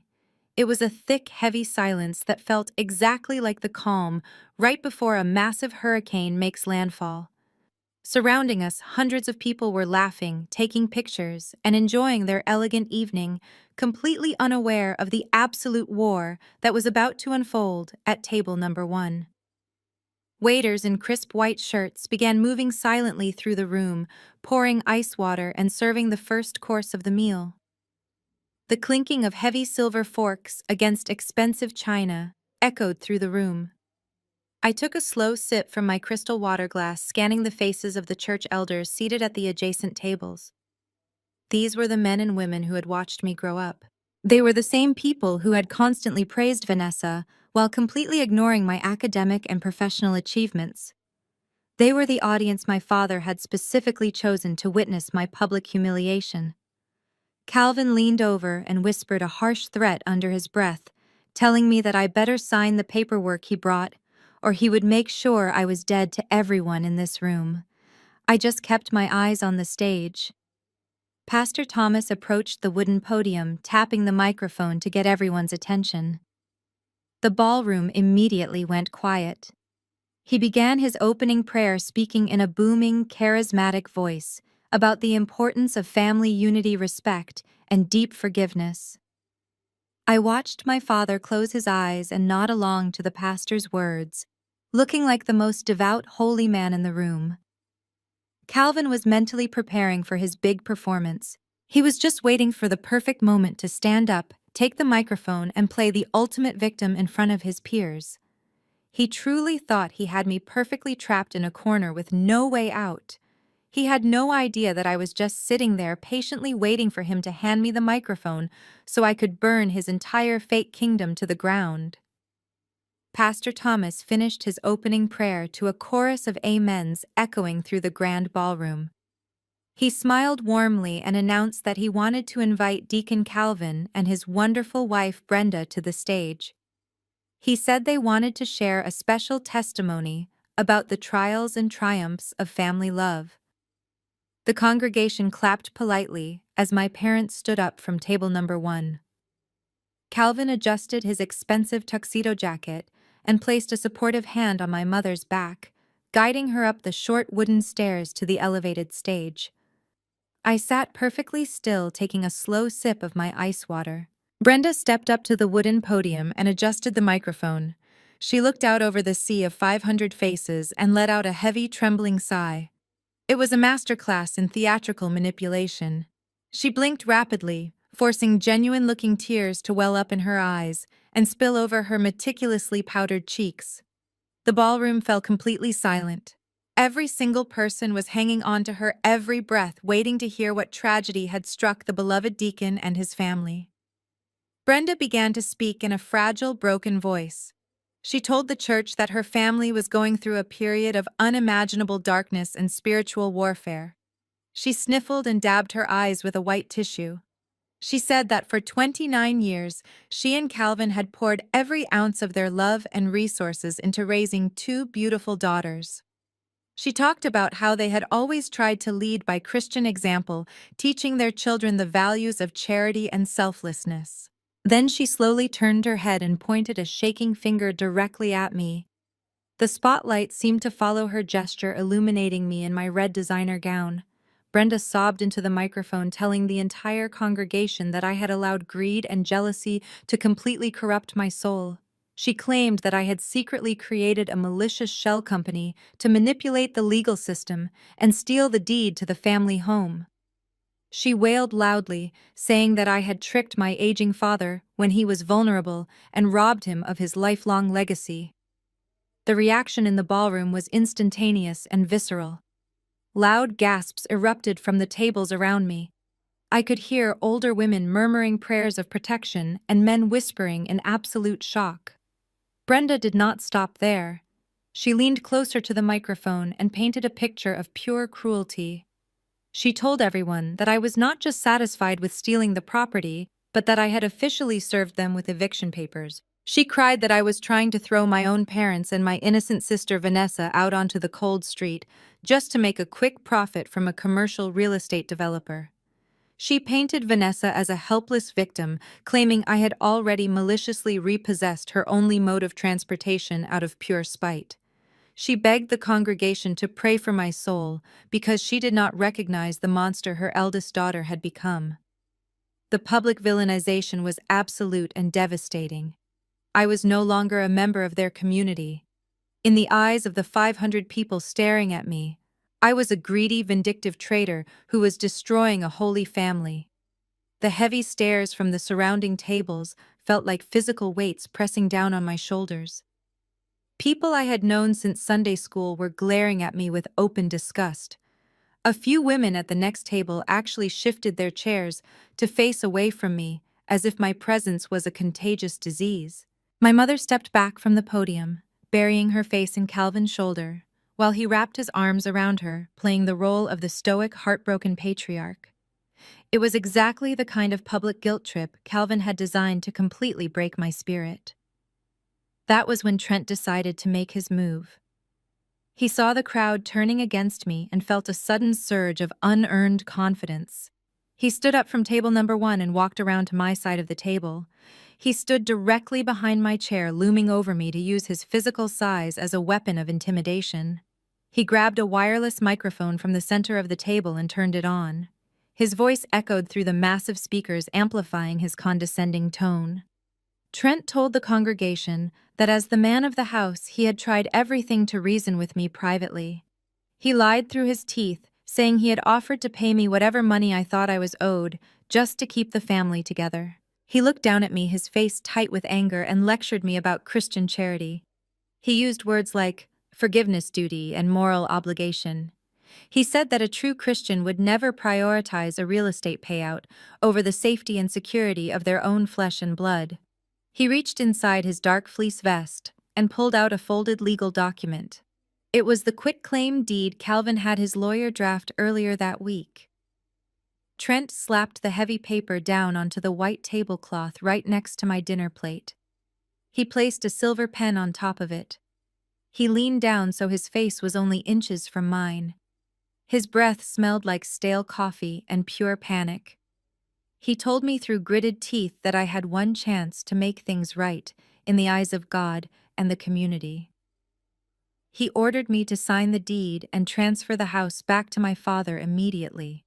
It was a thick, heavy silence that felt exactly like the calm right before a massive hurricane makes landfall. Surrounding us, hundreds of people were laughing, taking pictures, and enjoying their elegant evening, completely unaware of the absolute war that was about to unfold at table number 1. Waiters in crisp white shirts began moving silently through the room, pouring ice water and serving the first course of the meal. The clinking of heavy silver forks against expensive china echoed through the room. I took a slow sip from my crystal water glass, scanning the faces of the church elders seated at the adjacent tables. These were the men and women who had watched me grow up. They were the same people who had constantly praised Vanessa while completely ignoring my academic and professional achievements. They were the audience my father had specifically chosen to witness my public humiliation. Calvin leaned over and whispered a harsh threat under his breath, telling me that I better sign the paperwork he brought, or he would make sure I was dead to everyone in this room. I just kept my eyes on the stage. Pastor Thomas approached the wooden podium, tapping the microphone to get everyone's attention. The ballroom immediately went quiet. He began his opening prayer, speaking in a booming, charismatic voice about the importance of family unity, respect, and deep forgiveness. I watched my father close his eyes and nod along to the pastor's words, looking like the most devout, holy man in the room. Calvin was mentally preparing for his big performance. He was just waiting for the perfect moment to stand up take the microphone and play the ultimate victim in front of his peers. He truly thought he had me perfectly trapped in a corner with no way out. He had no idea that I was just sitting there patiently waiting for him to hand me the microphone so I could burn his entire fake kingdom to the ground. Pastor Thomas finished his opening prayer to a chorus of amens echoing through the grand ballroom. He smiled warmly and announced that he wanted to invite Deacon Calvin and his wonderful wife Brenda to the stage. He said they wanted to share a special testimony about the trials and triumphs of family love. The congregation clapped politely as my parents stood up from table number 1. Calvin adjusted his expensive tuxedo jacket and placed a supportive hand on my mother's back, guiding her up the short wooden stairs to the elevated stage. I sat perfectly still, taking a slow sip of my ice water. Brenda stepped up to the wooden podium and adjusted the microphone. She looked out over the sea of 500 faces and let out a heavy, trembling sigh. It was a masterclass in theatrical manipulation. She blinked rapidly, forcing genuine-looking tears to well up in her eyes and spill over her meticulously powdered cheeks. The ballroom fell completely silent. Every single person was hanging on to her every breath, waiting to hear what tragedy had struck the beloved deacon and his family. Brenda began to speak in a fragile, broken voice. She told the church that her family was going through a period of unimaginable darkness and spiritual warfare. She sniffled and dabbed her eyes with a white tissue. She said that for 29 years, she and Calvin had poured every ounce of their love and resources into raising 2 beautiful daughters. She talked about how they had always tried to lead by Christian example, teaching their children the values of charity and selflessness. Then she slowly turned her head and pointed a shaking finger directly at me. The spotlight seemed to follow her gesture, illuminating me in my red designer gown. Brenda sobbed into the microphone, telling the entire congregation that I had allowed greed and jealousy to completely corrupt my soul. She claimed that I had secretly created a malicious shell company to manipulate the legal system and steal the deed to the family home. She wailed loudly, saying that I had tricked my aging father when he was vulnerable and robbed him of his lifelong legacy. The reaction in the ballroom was instantaneous and visceral. Loud gasps erupted from the tables around me. I could hear older women murmuring prayers of protection and men whispering in absolute shock. Brenda did not stop there. She leaned closer to the microphone and painted a picture of pure cruelty. She told everyone that I was not just satisfied with stealing the property, but that I had officially served them with eviction papers. She cried that I was trying to throw my own parents and my innocent sister Vanessa out onto the cold street just to make a quick profit from a commercial real estate developer. She painted Vanessa as a helpless victim, claiming I had already maliciously repossessed her only mode of transportation out of pure spite. She begged the congregation to pray for my soul because she did not recognize the monster her eldest daughter had become. The public villainization was absolute and devastating. I was no longer a member of their community. In the eyes of the 500 people staring at me, I was a greedy, vindictive traitor who was destroying a holy family. The heavy stares from the surrounding tables felt like physical weights pressing down on my shoulders. People I had known since Sunday school were glaring at me with open disgust. A few women at the next table actually shifted their chairs to face away from me, as if my presence was a contagious disease. My mother stepped back from the podium, burying her face in Calvin's shoulder, while he wrapped his arms around her, playing the role of the stoic, heartbroken patriarch. It was exactly the kind of public guilt trip Calvin had designed to completely break my spirit. That was when Trent decided to make his move. He saw the crowd turning against me and felt a sudden surge of unearned confidence. He stood up from table number 1 and walked around to my side of the table. He stood directly behind my chair, looming over me to use his physical size as a weapon of intimidation. He grabbed a wireless microphone from the center of the table and turned it on. His voice echoed through the massive speakers, amplifying his condescending tone. Trent told the congregation that as the man of the house, he had tried everything to reason with me privately. He lied through his teeth, saying he had offered to pay me whatever money I thought I was owed, just to keep the family together. He looked down at me, his face tight with anger, and lectured me about Christian charity. He used words like forgiveness duty and moral obligation. He said that a true Christian would never prioritize a real estate payout over the safety and security of their own flesh and blood. He reached inside his dark fleece vest and pulled out a folded legal document. It was the quitclaim deed Calvin had his lawyer draft earlier that week. Trent slapped the heavy paper down onto the white tablecloth right next to my dinner plate. He placed a silver pen on top of it. He leaned down so his face was only inches from mine. His breath smelled like stale coffee and pure panic. He told me through gritted teeth that I had one chance to make things right in the eyes of God and the community. He ordered me to sign the deed and transfer the house back to my father immediately.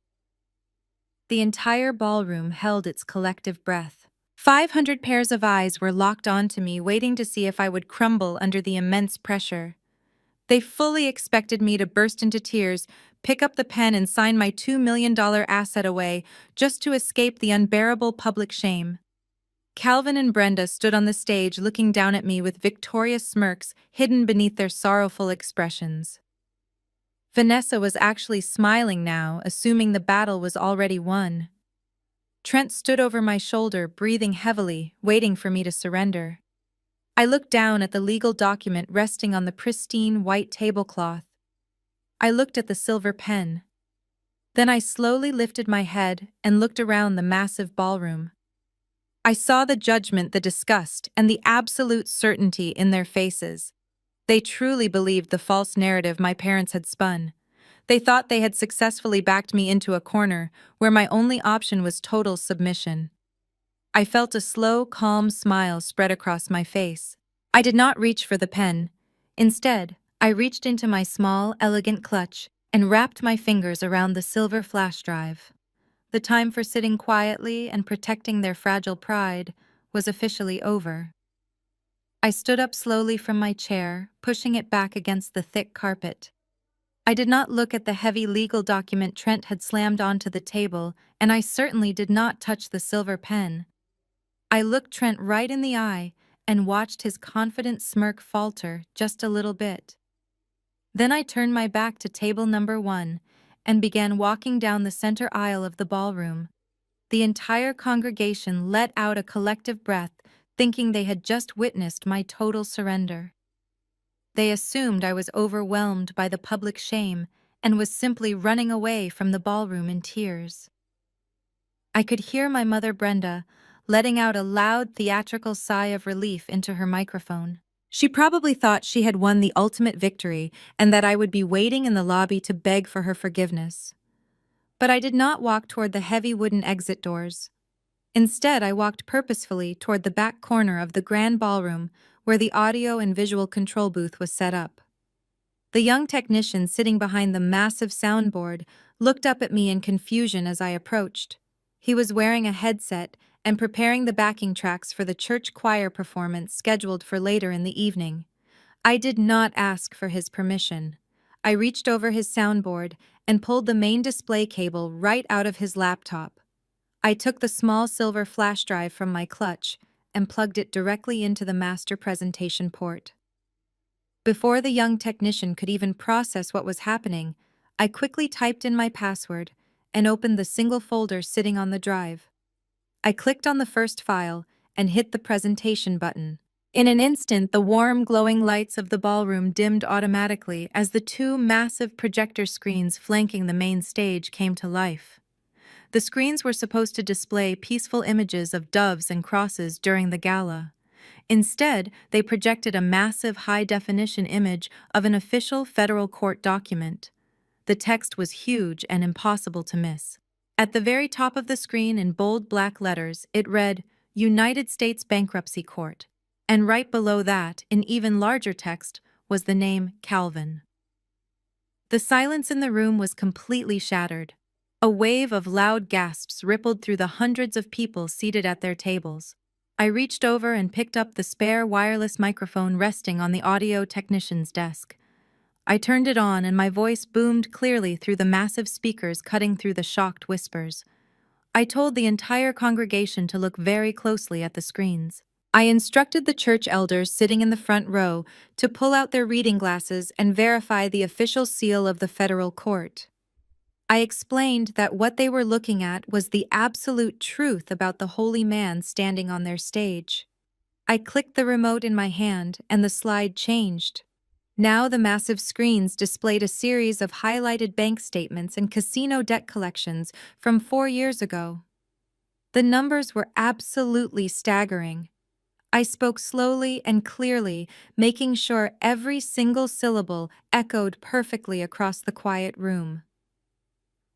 The entire ballroom held its collective breath. 500 pairs of eyes were locked onto me, waiting to see if I would crumble under the immense pressure. They fully expected me to burst into tears, pick up the pen and sign my $2 million asset away, just to escape the unbearable public shame. Calvin and Brenda stood on the stage looking down at me with victorious smirks hidden beneath their sorrowful expressions. Vanessa was actually smiling now, assuming the battle was already won. Trent stood over my shoulder, breathing heavily, waiting for me to surrender. I looked down at the legal document resting on the pristine white tablecloth. I looked at the silver pen. Then I slowly lifted my head and looked around the massive ballroom. I saw the judgment, the disgust, and the absolute certainty in their faces. They truly believed the false narrative my parents had spun. They thought they had successfully backed me into a corner where my only option was total submission. I felt a slow, calm smile spread across my face. I did not reach for the pen. Instead, I reached into my small, elegant clutch and wrapped my fingers around the silver flash drive. The time for sitting quietly and protecting their fragile pride was officially over. I stood up slowly from my chair, pushing it back against the thick carpet. I did not look at the heavy legal document Trent had slammed onto the table, and I certainly did not touch the silver pen. I looked Trent right in the eye and watched his confident smirk falter just a little bit. Then I turned my back to table number 1 and began walking down the center aisle of the ballroom. The entire congregation let out a collective breath, thinking they had just witnessed my total surrender. They assumed I was overwhelmed by the public shame and was simply running away from the ballroom in tears. I could hear my mother Brenda letting out a loud theatrical sigh of relief into her microphone. She probably thought she had won the ultimate victory and that I would be waiting in the lobby to beg for her forgiveness. But I did not walk toward the heavy wooden exit doors. Instead, I walked purposefully toward the back corner of the grand ballroom where the audio and visual control booth was set up. The young technician sitting behind the massive soundboard looked up at me in confusion as I approached. He was wearing a headset and preparing the backing tracks for the church choir performance scheduled for later in the evening. I did not ask for his permission. I reached over his soundboard and pulled the main display cable right out of his laptop. I took the small silver flash drive from my clutch and plugged it directly into the master presentation port. Before the young technician could even process what was happening, I quickly typed in my password and opened the single folder sitting on the drive. I clicked on the first file and hit the presentation button. In an instant, the warm, glowing lights of the ballroom dimmed automatically as the 2 massive projector screens flanking the main stage came to life. The screens were supposed to display peaceful images of doves and crosses during the gala. Instead, they projected a massive high-definition image of an official federal court document. The text was huge and impossible to miss. At the very top of the screen in bold black letters, it read, United States Bankruptcy Court. And right below that, in even larger text, was the name Calvin. The silence in the room was completely shattered. A wave of loud gasps rippled through the hundreds of people seated at their tables. I reached over and picked up the spare wireless microphone resting on the audio technician's desk. I turned it on and my voice boomed clearly through the massive speakers, cutting through the shocked whispers. I told the entire congregation to look very closely at the screens. I instructed the church elders sitting in the front row to pull out their reading glasses and verify the official seal of the federal court. I explained that what they were looking at was the absolute truth about the holy man standing on their stage. I clicked the remote in my hand and the slide changed. Now the massive screens displayed a series of highlighted bank statements and casino debt collections from 4 years ago. The numbers were absolutely staggering. I spoke slowly and clearly, making sure every single syllable echoed perfectly across the quiet room.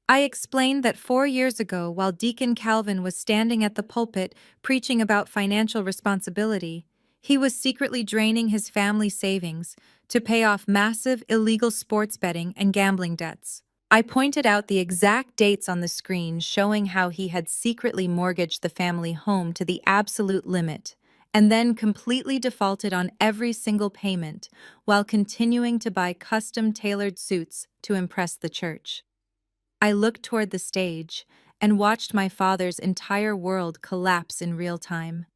I explained that 4 years ago, while Deacon Calvin was standing at the pulpit preaching about financial responsibility, he was secretly draining his family's savings to pay off massive illegal sports betting and gambling debts. I pointed out the exact dates on the screen showing how he had secretly mortgaged the family home to the absolute limit and then completely defaulted on every single payment while continuing to buy custom-tailored suits to impress the church. I looked toward the stage and watched my father's entire world collapse in real time.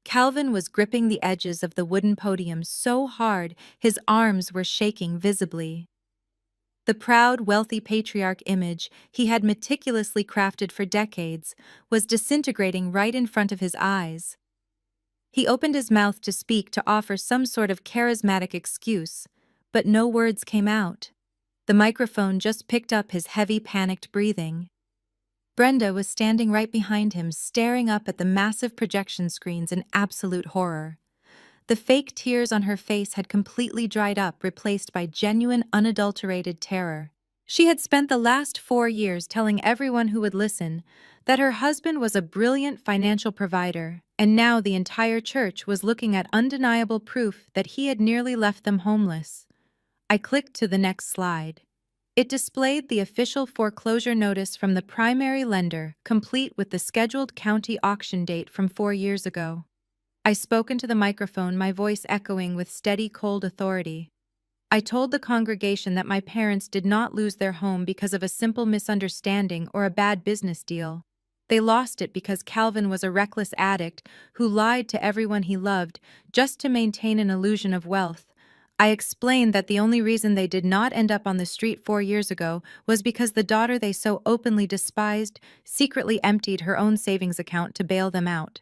Calvin was gripping the edges of the wooden podium so hard his arms were shaking visibly. The proud, wealthy patriarch image he had meticulously crafted for decades was disintegrating right in front of his eyes. He opened his mouth to speak to offer some sort of charismatic excuse, but no words came out. The microphone just picked up his heavy, panicked breathing. Brenda was standing right behind him, staring up at the massive projection screens in absolute horror. The fake tears on her face had completely dried up, replaced by genuine, unadulterated terror. She had spent the last 4 years telling everyone who would listen that her husband was a brilliant financial provider, and now the entire church was looking at undeniable proof that he had nearly left them homeless. I clicked to the next slide. It displayed the official foreclosure notice from the primary lender, complete with the scheduled county auction date from 4 years ago. I spoke into the microphone, my voice echoing with steady, cold authority. I told the congregation that my parents did not lose their home because of a simple misunderstanding or a bad business deal. They lost it because Calvin was a reckless addict who lied to everyone he loved just to maintain an illusion of wealth. I explained that the only reason they did not end up on the street 4 years ago was because the daughter they so openly despised secretly emptied her own savings account to bail them out.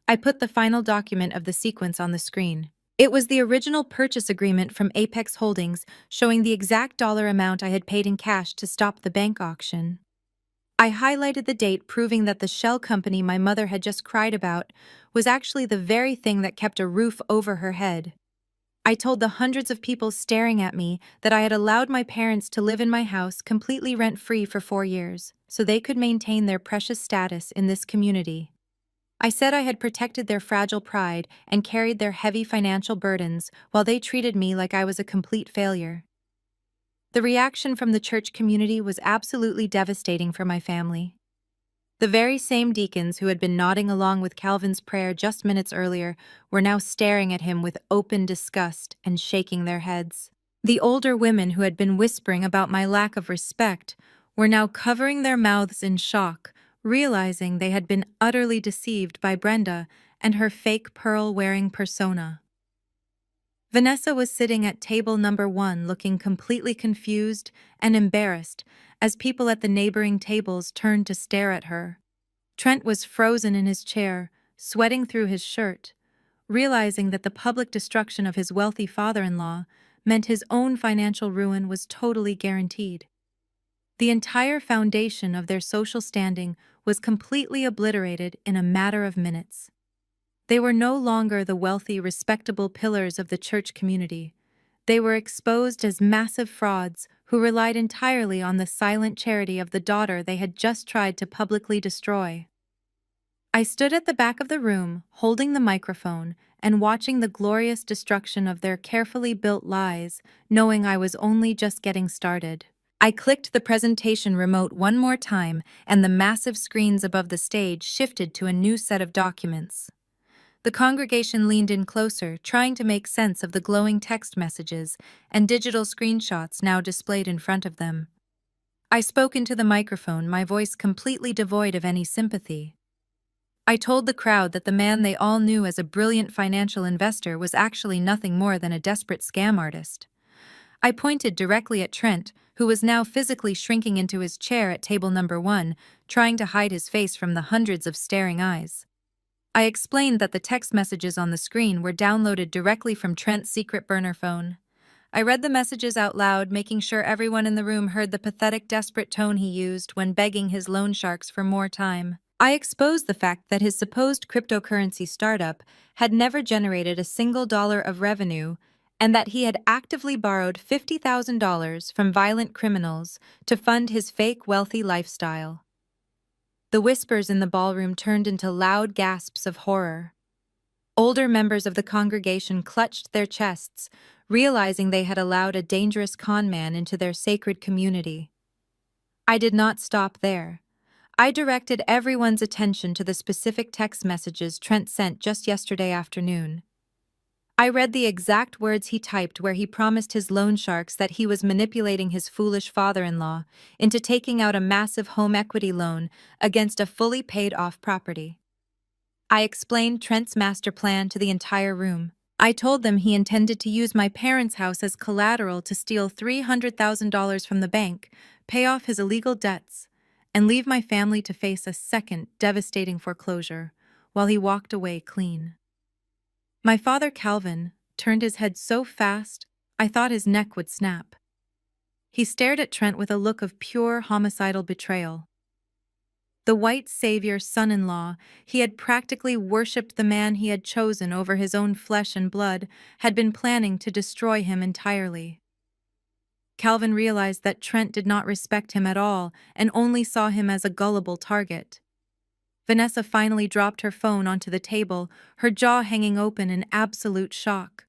I put the final document of the sequence on the screen. It was the original purchase agreement from Apex Holdings, showing the exact dollar amount I had paid in cash to stop the bank auction. I highlighted the date, proving that the shell company my mother had just cried about was actually the very thing that kept a roof over her head. I told the hundreds of people staring at me that I had allowed my parents to live in my house completely rent-free for 4 years, so they could maintain their precious status in this community. I said I had protected their fragile pride and carried their heavy financial burdens while they treated me like I was a complete failure. The reaction from the church community was absolutely devastating for my family. The very same deacons who had been nodding along with Calvin's prayer just minutes earlier were now staring at him with open disgust and shaking their heads. The older women who had been whispering about my lack of respect were now covering their mouths in shock, realizing they had been utterly deceived by Brenda and her fake pearl-wearing persona. Vanessa was sitting at table number 1 looking completely confused and embarrassed as people at the neighboring tables turned to stare at her. Trent was frozen in his chair, sweating through his shirt, realizing that the public destruction of his wealthy father-in-law meant his own financial ruin was totally guaranteed. The entire foundation of their social standing was completely obliterated in a matter of minutes. They were no longer the wealthy, respectable pillars of the church community. They were exposed as massive frauds who relied entirely on the silent charity of the daughter they had just tried to publicly destroy. I stood at the back of the room, holding the microphone and watching the glorious destruction of their carefully built lies, knowing I was only just getting started. I clicked the presentation remote one more time, and the massive screens above the stage shifted to a new set of documents. The congregation leaned in closer, trying to make sense of the glowing text messages and digital screenshots now displayed in front of them. I spoke into the microphone, my voice completely devoid of any sympathy. I told the crowd that the man they all knew as a brilliant financial investor was actually nothing more than a desperate scam artist. I pointed directly at Trent, who was now physically shrinking into his chair at table number 1, trying to hide his face from the hundreds of staring eyes. I explained that the text messages on the screen were downloaded directly from Trent's secret burner phone. I read the messages out loud, making sure everyone in the room heard the pathetic, desperate tone he used when begging his loan sharks for more time. I exposed the fact that his supposed cryptocurrency startup had never generated a single dollar of revenue, and that he had actively borrowed $50,000 from violent criminals to fund his fake wealthy lifestyle. The whispers in the ballroom turned into loud gasps of horror. Older members of the congregation clutched their chests, realizing they had allowed a dangerous con man into their sacred community. I did not stop there. I directed everyone's attention to the specific text messages Trent sent just yesterday afternoon. I read the exact words he typed where he promised his loan sharks that he was manipulating his foolish father-in-law into taking out a massive home equity loan against a fully paid-off property. I explained Trent's master plan to the entire room. I told them he intended to use my parents' house as collateral to steal $300,000 from the bank, pay off his illegal debts, and leave my family to face a second devastating foreclosure while he walked away clean. My father, Calvin, turned his head so fast I thought his neck would snap. He stared at Trent with a look of pure homicidal betrayal. The white savior son-in-law, he had practically worshipped the man he had chosen over his own flesh and blood, had been planning to destroy him entirely. Calvin realized that Trent did not respect him at all and only saw him as a gullible target. Vanessa finally dropped her phone onto the table, her jaw hanging open in absolute shock.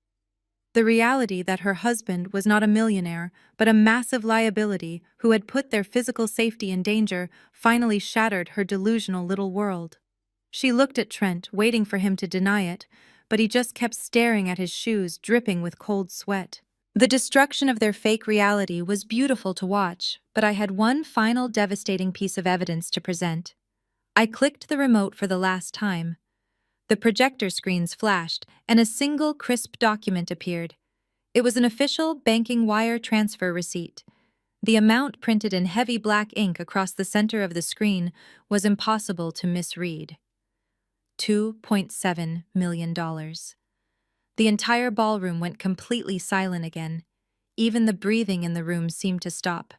The reality that her husband was not a millionaire, but a massive liability who had put their physical safety in danger finally shattered her delusional little world. She looked at Trent, waiting for him to deny it, but he just kept staring at his shoes, dripping with cold sweat. The destruction of their fake reality was beautiful to watch, but I had one final devastating piece of evidence to present. I clicked the remote for the last time. The projector screens flashed, and a single crisp document appeared. It was an official banking wire transfer receipt. The amount printed in heavy black ink across the center of the screen was impossible to misread. $2.7 million. The entire ballroom went completely silent again. Even the breathing in the room seemed to stop.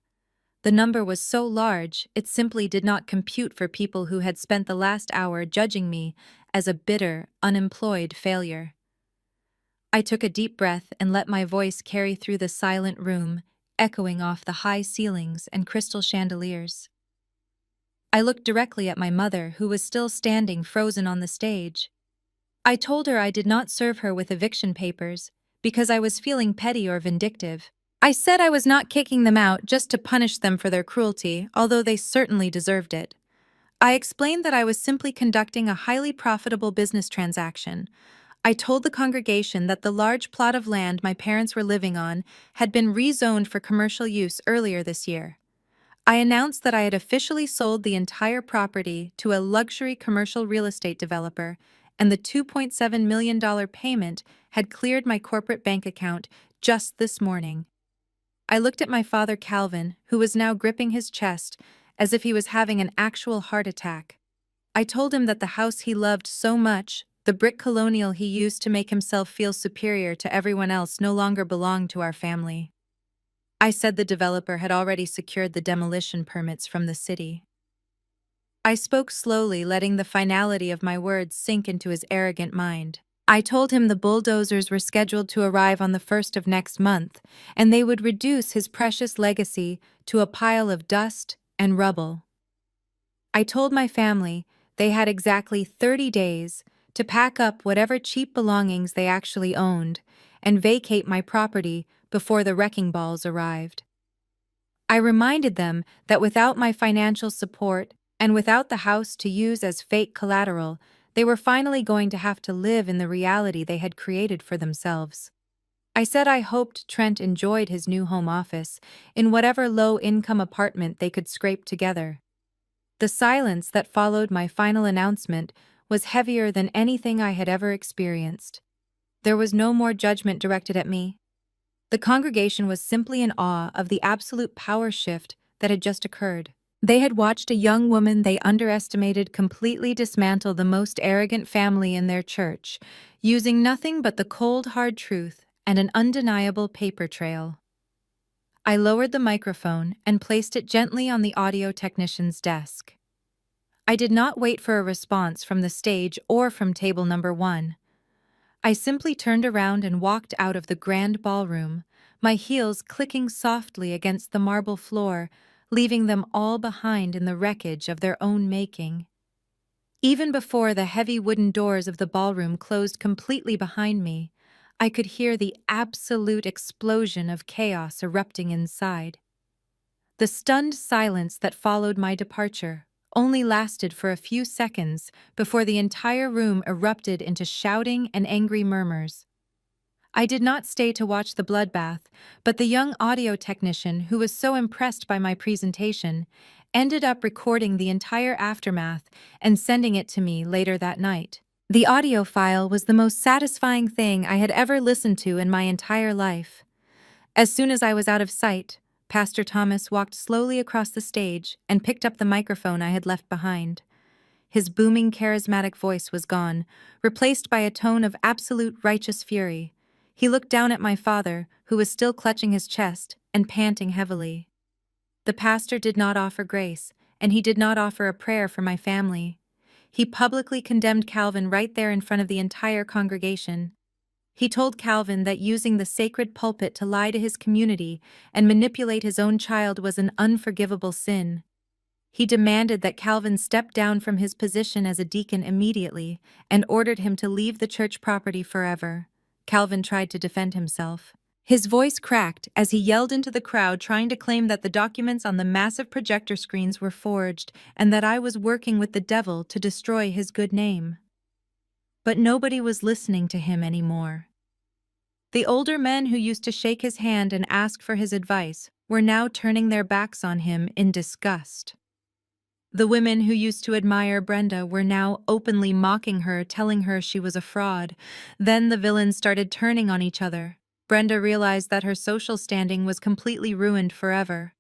The number was so large, it simply did not compute for people who had spent the last hour judging me as a bitter, unemployed failure. I took a deep breath and let my voice carry through the silent room, echoing off the high ceilings and crystal chandeliers. I looked directly at my mother, who was still standing frozen on the stage. I told her I did not serve her with eviction papers because I was feeling petty or vindictive. I said I was not kicking them out just to punish them for their cruelty, although they certainly deserved it. I explained that I was simply conducting a highly profitable business transaction. I told the congregation that the large plot of land my parents were living on had been rezoned for commercial use earlier this year. I announced that I had officially sold the entire property to a luxury commercial real estate developer, and the $2.7 million payment had cleared my corporate bank account just this morning. I looked at my father, Calvin, who was now gripping his chest as if he was having an actual heart attack. I told him that the house he loved so much, the brick colonial he used to make himself feel superior to everyone else, no longer belonged to our family. I said the developer had already secured the demolition permits from the city. I spoke slowly, letting the finality of my words sink into his arrogant mind. I told him the bulldozers were scheduled to arrive on the 1st of next month, and they would reduce his precious legacy to a pile of dust and rubble. I told my family they had exactly 30 days to pack up whatever cheap belongings they actually owned and vacate my property before the wrecking balls arrived. I reminded them that without my financial support and without the house to use as fake collateral, they were finally going to have to live in the reality they had created for themselves. I said I hoped Trent enjoyed his new home office in whatever low-income apartment they could scrape together. The silence that followed my final announcement was heavier than anything I had ever experienced. There was no more judgment directed at me. The congregation was simply in awe of the absolute power shift that had just occurred. They had watched a young woman they underestimated completely dismantle the most arrogant family in their church, using nothing but the cold, hard truth and an undeniable paper trail. I lowered the microphone and placed it gently on the audio technician's desk. I did not wait for a response from the stage or from table number 1. I simply turned around and walked out of the grand ballroom, my heels clicking softly against the marble floor, leaving them all behind in the wreckage of their own making. Even before the heavy wooden doors of the ballroom closed completely behind me, I could hear the absolute explosion of chaos erupting inside. The stunned silence that followed my departure only lasted for a few seconds before the entire room erupted into shouting and angry murmurs. I did not stay to watch the bloodbath, but the young audio technician who was so impressed by my presentation ended up recording the entire aftermath and sending it to me later that night. The audio file was the most satisfying thing I had ever listened to in my entire life. As soon as I was out of sight, Pastor Thomas walked slowly across the stage and picked up the microphone I had left behind. His booming, charismatic voice was gone, replaced by a tone of absolute righteous fury. He looked down at my father, who was still clutching his chest and panting heavily. The pastor did not offer grace, and he did not offer a prayer for my family. He publicly condemned Calvin right there in front of the entire congregation. He told Calvin that using the sacred pulpit to lie to his community and manipulate his own child was an unforgivable sin. He demanded that Calvin step down from his position as a deacon immediately and ordered him to leave the church property forever. Calvin tried to defend himself. His voice cracked as he yelled into the crowd, trying to claim that the documents on the massive projector screens were forged and that I was working with the devil to destroy his good name. But nobody was listening to him anymore. The older men who used to shake his hand and ask for his advice were now turning their backs on him in disgust. The women who used to admire Brenda were now openly mocking her, telling her she was a fraud. Then the villains started turning on each other. Brenda realized that her social standing was completely ruined forever.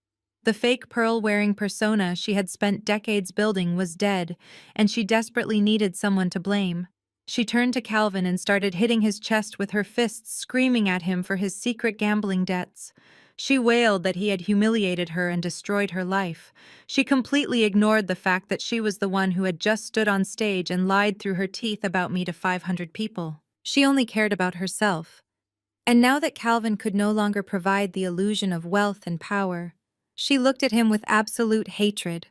The fake pearl-wearing persona she had spent decades building was dead, and she desperately needed someone to blame. She turned to Calvin and started hitting his chest with her fists, screaming at him for his secret gambling debts. She wailed that he had humiliated her and destroyed her life. She completely ignored the fact that she was the one who had just stood on stage and lied through her teeth about me to 500 people. She only cared about herself. And now that Calvin could no longer provide the illusion of wealth and power, she looked at him with absolute hatred.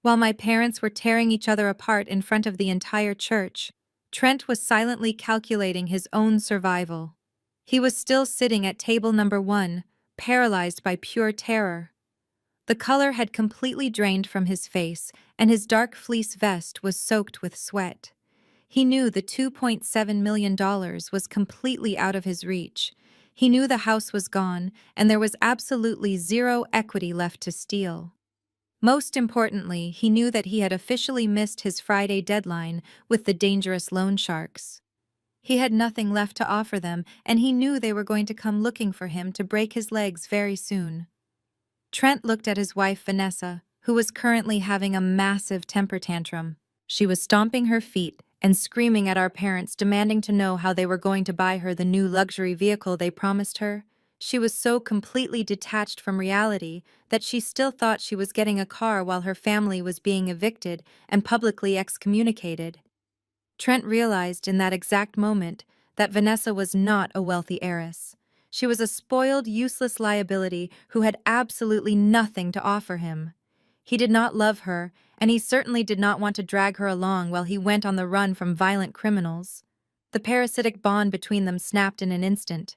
While my parents were tearing each other apart in front of the entire church, Trent was silently calculating his own survival. He was still sitting at table number 1, paralyzed by pure terror. The color had completely drained from his face, and his dark fleece vest was soaked with sweat. He knew the $2.7 million was completely out of his reach. He knew the house was gone, and there was absolutely zero equity left to steal. Most importantly, he knew that he had officially missed his Friday deadline with the dangerous loan sharks. He had nothing left to offer them, and he knew they were going to come looking for him to break his legs very soon. Trent looked at his wife, Vanessa, who was currently having a massive temper tantrum. She was stomping her feet and screaming at our parents, demanding to know how they were going to buy her the new luxury vehicle they promised her. She was so completely detached from reality that she still thought she was getting a car while her family was being evicted and publicly excommunicated. Trent realized in that exact moment that Vanessa was not a wealthy heiress. She was a spoiled, useless liability who had absolutely nothing to offer him. He did not love her, and he certainly did not want to drag her along while he went on the run from violent criminals. The parasitic bond between them snapped in an instant.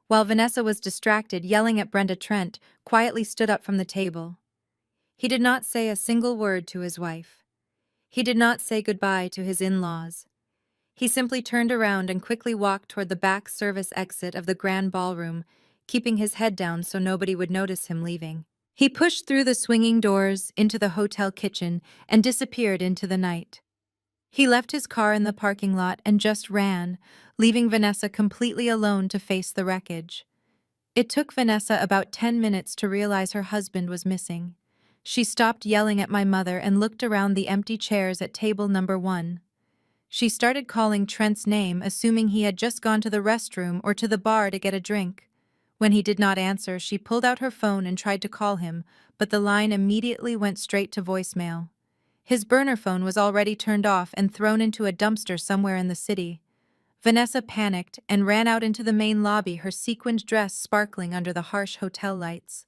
While Vanessa was distracted, yelling at Brenda, Trent quietly stood up from the table. He did not say a single word to his wife. He did not say goodbye to his in-laws. He simply turned around and quickly walked toward the back service exit of the grand ballroom, keeping his head down so nobody would notice him leaving. He pushed through the swinging doors into the hotel kitchen and disappeared into the night. He left his car in the parking lot and just ran, leaving Vanessa completely alone to face the wreckage. It took Vanessa about 10 minutes to realize her husband was missing. She stopped yelling at my mother and looked around the empty chairs at table number 1. She started calling Trent's name, assuming he had just gone to the restroom or to the bar to get a drink. When he did not answer, she pulled out her phone and tried to call him, but the line immediately went straight to voicemail. His burner phone was already turned off and thrown into a dumpster somewhere in the city. Vanessa panicked and ran out into the main lobby, her sequined dress sparkling under the harsh hotel lights.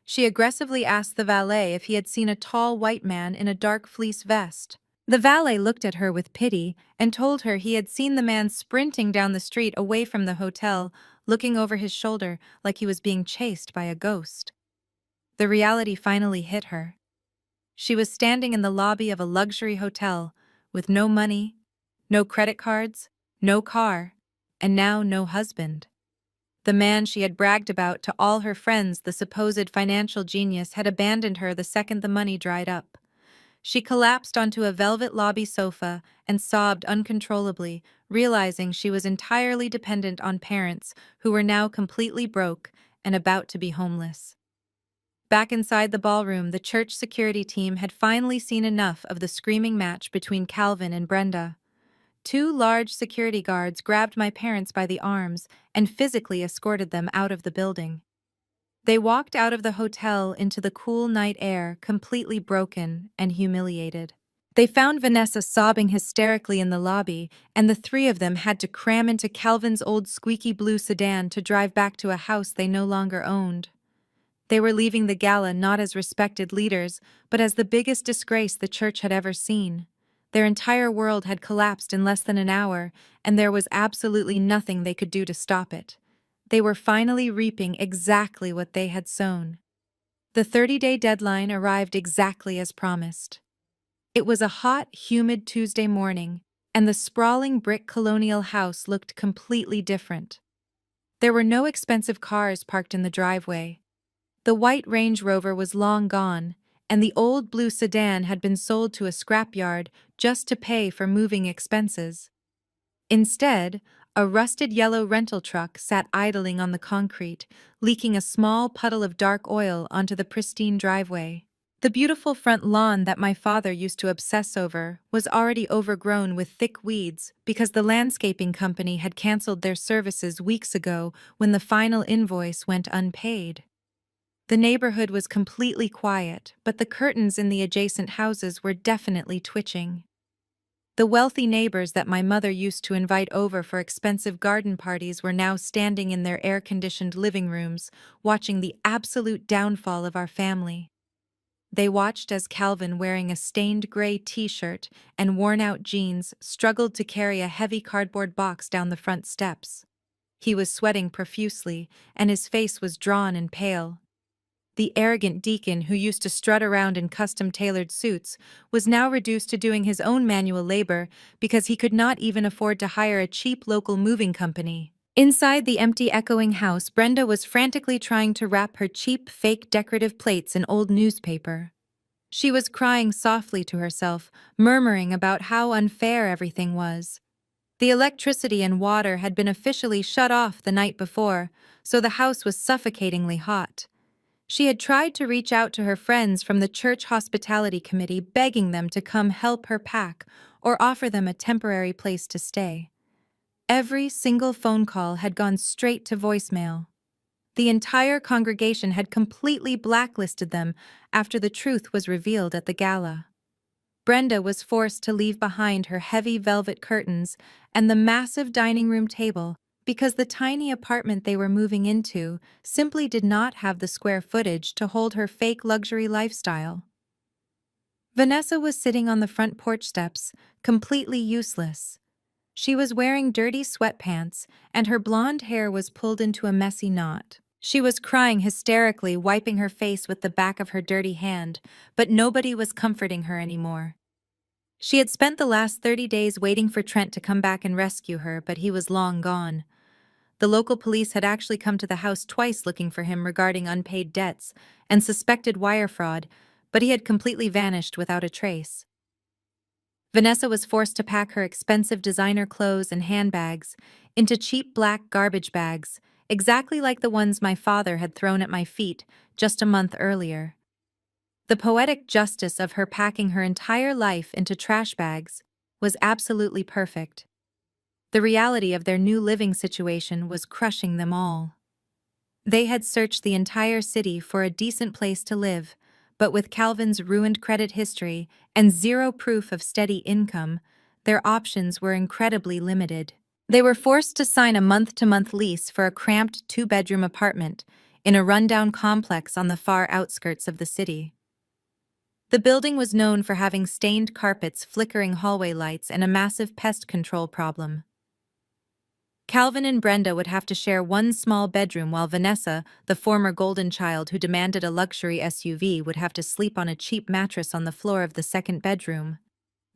She aggressively asked the valet if he had seen a tall white man in a dark fleece vest. The valet looked at her with pity and told her he had seen the man sprinting down the street away from the hotel, looking over his shoulder like he was being chased by a ghost. The reality finally hit her. She was standing in the lobby of a luxury hotel, with no money, no credit cards, no car, and now no husband. The man she had bragged about to all her friends, the supposed financial genius, had abandoned her the second the money dried up. She collapsed onto a velvet lobby sofa and sobbed uncontrollably, realizing she was entirely dependent on parents who were now completely broke and about to be homeless. Back inside the ballroom, the church security team had finally seen enough of the screaming match between Calvin and Brenda. 2 large security guards grabbed my parents by the arms and physically escorted them out of the building. They walked out of the hotel into the cool night air, completely broken and humiliated. They found Vanessa sobbing hysterically in the lobby, and the 3 of them had to cram into Calvin's old squeaky blue sedan to drive back to a house they no longer owned. They were leaving the gala not as respected leaders, but as the biggest disgrace the church had ever seen. Their entire world had collapsed in less than an hour, and there was absolutely nothing they could do to stop it. They were finally reaping exactly what they had sown. The 30-day deadline arrived exactly as promised. It was a hot, humid Tuesday morning, and the sprawling brick colonial house looked completely different. There were no expensive cars parked in the driveway. The white Range Rover was long gone, and the old blue sedan had been sold to a scrapyard just to pay for moving expenses. Instead, a rusted yellow rental truck sat idling on the concrete, leaking a small puddle of dark oil onto the pristine driveway. The beautiful front lawn that my father used to obsess over was already overgrown with thick weeds because the landscaping company had canceled their services weeks ago when the final invoice went unpaid. The neighborhood was completely quiet, but the curtains in the adjacent houses were definitely twitching. The wealthy neighbors that my mother used to invite over for expensive garden parties were now standing in their air-conditioned living rooms, watching the absolute downfall of our family. They watched as Calvin, wearing a stained gray t-shirt and worn-out jeans, struggled to carry a heavy cardboard box down the front steps. He was sweating profusely, and his face was drawn and pale. The arrogant deacon who used to strut around in custom-tailored suits was now reduced to doing his own manual labor because he could not even afford to hire a cheap local moving company. Inside the empty, echoing house, Brenda was frantically trying to wrap her cheap, fake decorative plates in old newspaper. She was crying softly to herself, murmuring about how unfair everything was. The electricity and water had been officially shut off the night before, so the house was suffocatingly hot. She had tried to reach out to her friends from the church hospitality committee, begging them to come help her pack or offer them a temporary place to stay. Every single phone call had gone straight to voicemail. The entire congregation had completely blacklisted them after the truth was revealed at the gala. Brenda was forced to leave behind her heavy velvet curtains and the massive dining room table because the tiny apartment they were moving into simply did not have the square footage to hold her fake luxury lifestyle. Vanessa was sitting on the front porch steps, completely useless. She was wearing dirty sweatpants, and her blonde hair was pulled into a messy knot. She was crying hysterically, wiping her face with the back of her dirty hand, but nobody was comforting her anymore. She had spent the last 30 days waiting for Trent to come back and rescue her, but he was long gone. The local police had actually come to the house twice looking for him regarding unpaid debts and suspected wire fraud, but he had completely vanished without a trace. Vanessa was forced to pack her expensive designer clothes and handbags into cheap black garbage bags, exactly like the ones my father had thrown at my feet just a month earlier. The poetic justice of her packing her entire life into trash bags was absolutely perfect. The reality of their new living situation was crushing them all. They had searched the entire city for a decent place to live, but with Calvin's ruined credit history and zero proof of steady income, their options were incredibly limited. They were forced to sign a month-to-month lease for a cramped two-bedroom apartment in a rundown complex on the far outskirts of the city. The building was known for having stained carpets, flickering hallway lights, and a massive pest control problem. Calvin and Brenda would have to share one small bedroom while Vanessa, the former golden child who demanded a luxury SUV, would have to sleep on a cheap mattress on the floor of the second bedroom.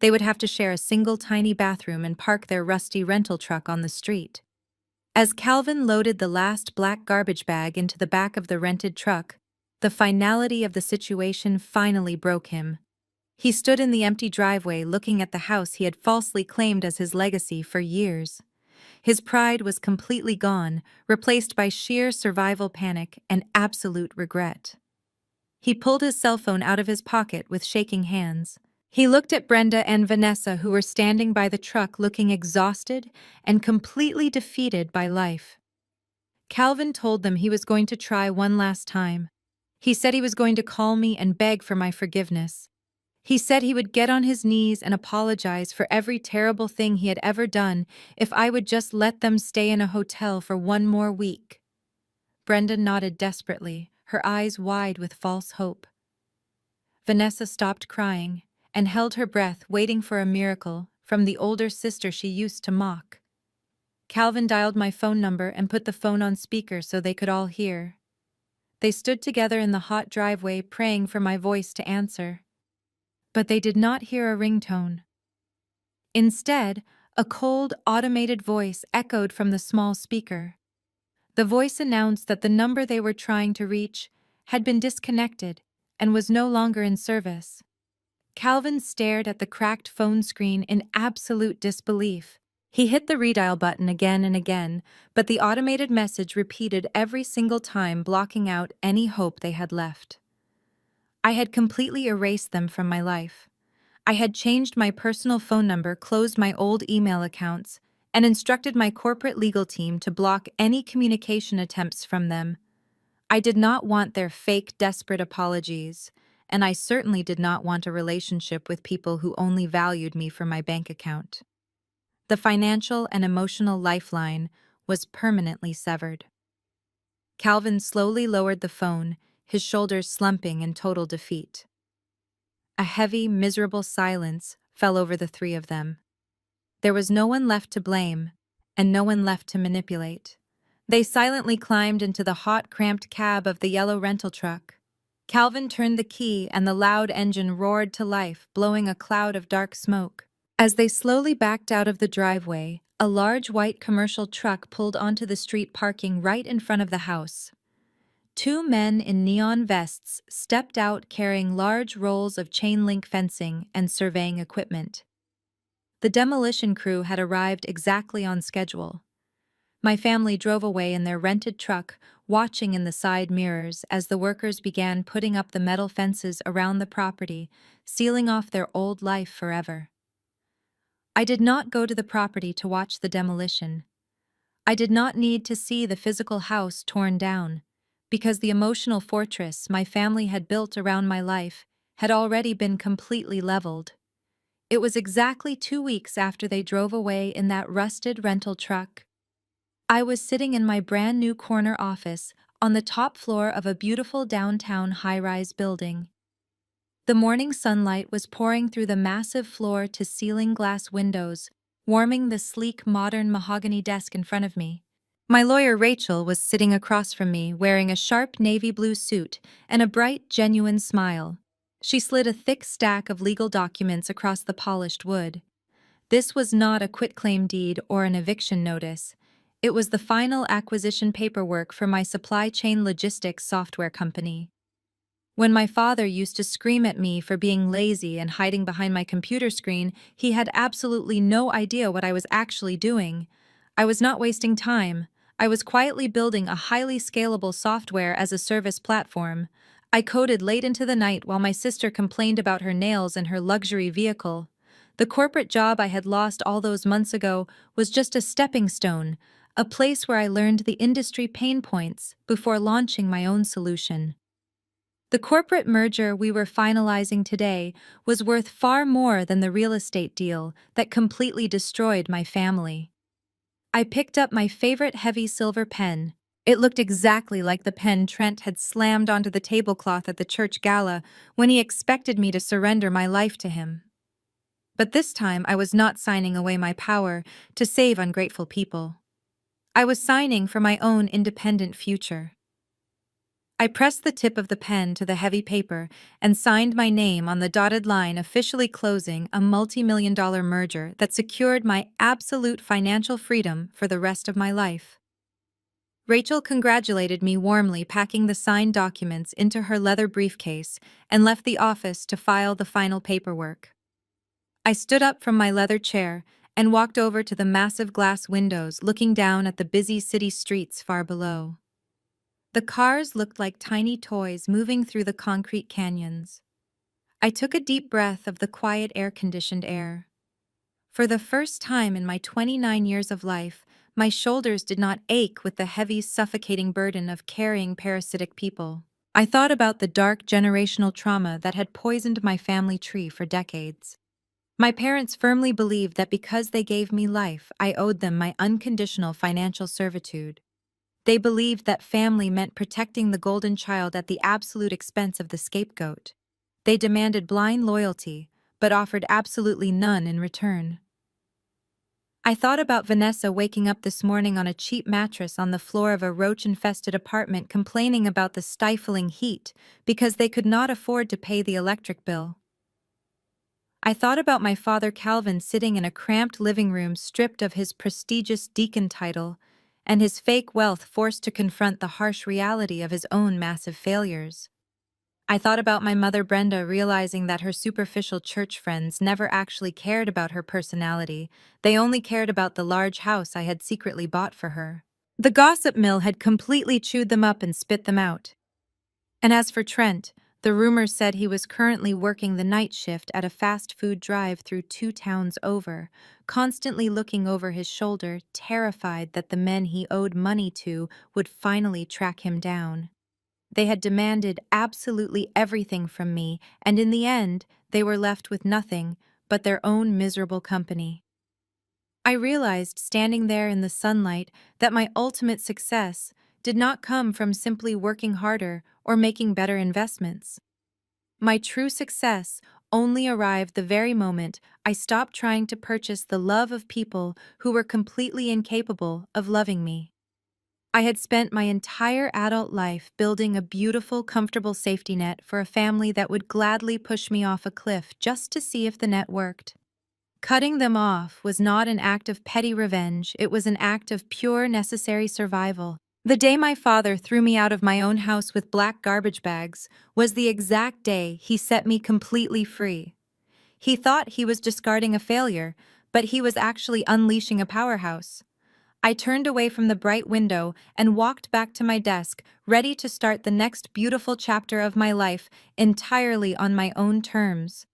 They would have to share a single tiny bathroom and park their rusty rental truck on the street. As Calvin loaded the last black garbage bag into the back of the rented truck, the finality of the situation finally broke him. He stood in the empty driveway looking at the house he had falsely claimed as his legacy for years. His pride was completely gone, replaced by sheer survival panic and absolute regret. He pulled his cell phone out of his pocket with shaking hands. He looked at Brenda and Vanessa, who were standing by the truck looking exhausted and completely defeated by life. Calvin told them he was going to try one last time. He said he was going to call me and beg for my forgiveness. He said he would get on his knees and apologize for every terrible thing he had ever done if I would just let them stay in a hotel for one more week. Brenda nodded desperately, her eyes wide with false hope. Vanessa stopped crying and held her breath, waiting for a miracle from the older sister she used to mock. Calvin dialed my phone number and put the phone on speaker so they could all hear. They stood together in the hot driveway, praying for my voice to answer. But they did not hear a ringtone. Instead, a cold, automated voice echoed from the small speaker. The voice announced that the number they were trying to reach had been disconnected and was no longer in service. Calvin stared at the cracked phone screen in absolute disbelief. He hit the redial button again and again, but the automated message repeated every single time, blocking out any hope they had left. I had completely erased them from my life. I had changed my personal phone number, closed my old email accounts, and instructed my corporate legal team to block any communication attempts from them. I did not want their fake, desperate apologies, and I certainly did not want a relationship with people who only valued me for my bank account. The financial and emotional lifeline was permanently severed. Calvin slowly lowered the phone, his shoulders slumping in total defeat. A heavy, miserable silence fell over the three of them. There was no one left to blame, and no one left to manipulate. They silently climbed into the hot, cramped cab of the yellow rental truck. Calvin turned the key and the loud engine roared to life, blowing a cloud of dark smoke. As they slowly backed out of the driveway, a large white commercial truck pulled onto the street parking right in front of the house. Two men in neon vests stepped out carrying large rolls of chain-link fencing and surveying equipment. The demolition crew had arrived exactly on schedule. My family drove away in their rented truck, watching in the side mirrors as the workers began putting up the metal fences around the property, sealing off their old life forever. I did not go to the property to watch the demolition. I did not need to see the physical house torn down, because the emotional fortress my family had built around my life had already been completely leveled. It was exactly 2 weeks after they drove away in that rusted rental truck. I was sitting in my brand new corner office on the top floor of a beautiful downtown high-rise building. The morning sunlight was pouring through the massive floor-to-ceiling glass windows, warming the sleek modern mahogany desk in front of me. My lawyer Rachel was sitting across from me, wearing a sharp navy blue suit and a bright, genuine smile. She slid a thick stack of legal documents across the polished wood. This was not a quitclaim deed or an eviction notice. It was the final acquisition paperwork for my supply chain logistics software company. When my father used to scream at me for being lazy and hiding behind my computer screen, he had absolutely no idea what I was actually doing. I was not wasting time. I was quietly building a highly scalable software as a service platform. I coded late into the night while my sister complained about her nails and her luxury vehicle. The corporate job I had lost all those months ago was just a stepping stone, a place where I learned the industry pain points before launching my own solution. The corporate merger we were finalizing today was worth far more than the real estate deal that completely destroyed my family. I picked up my favorite heavy silver pen. It looked exactly like the pen Trent had slammed onto the tablecloth at the church gala when he expected me to surrender my life to him. But this time I was not signing away my power to save ungrateful people. I was signing for my own independent future. I pressed the tip of the pen to the heavy paper and signed my name on the dotted line, officially closing a multi-million-dollar merger that secured my absolute financial freedom for the rest of my life. Rachel congratulated me warmly, packing the signed documents into her leather briefcase and left the office to file the final paperwork. I stood up from my leather chair and walked over to the massive glass windows, looking down at the busy city streets far below. The cars looked like tiny toys moving through the concrete canyons. I took a deep breath of the quiet air-conditioned air. For the first time in my 29 years of life, my shoulders did not ache with the heavy, suffocating burden of carrying parasitic people. I thought about the dark generational trauma that had poisoned my family tree for decades. My parents firmly believed that because they gave me life, I owed them my unconditional financial servitude. They believed that family meant protecting the golden child at the absolute expense of the scapegoat. They demanded blind loyalty, but offered absolutely none in return. I thought about Vanessa waking up this morning on a cheap mattress on the floor of a roach-infested apartment, complaining about the stifling heat because they could not afford to pay the electric bill. I thought about my father Calvin sitting in a cramped living room, stripped of his prestigious deacon title, and his fake wealth, forced to confront the harsh reality of his own massive failures. I thought about my mother Brenda, realizing that her superficial church friends never actually cared about her personality. They only cared about the large house I had secretly bought for her. The gossip mill had completely chewed them up and spit them out. And as for Trent, the rumors said he was currently working the night shift at a fast food drive-through 2 towns over, constantly looking over his shoulder, terrified that the men he owed money to would finally track him down. They had demanded absolutely everything from me, and in the end, they were left with nothing but their own miserable company. I realized, standing there in the sunlight, that my ultimate success did not come from simply working harder or making better investments. My true success only arrived the very moment I stopped trying to purchase the love of people who were completely incapable of loving me. I had spent my entire adult life building a beautiful, comfortable safety net for a family that would gladly push me off a cliff just to see if the net worked. Cutting them off was not an act of petty revenge, it was an act of pure, necessary survival. The day my father threw me out of my own house with black garbage bags was the exact day he set me completely free. He thought he was discarding a failure, but he was actually unleashing a powerhouse. I turned away from the bright window and walked back to my desk, ready to start the next beautiful chapter of my life entirely on my own terms.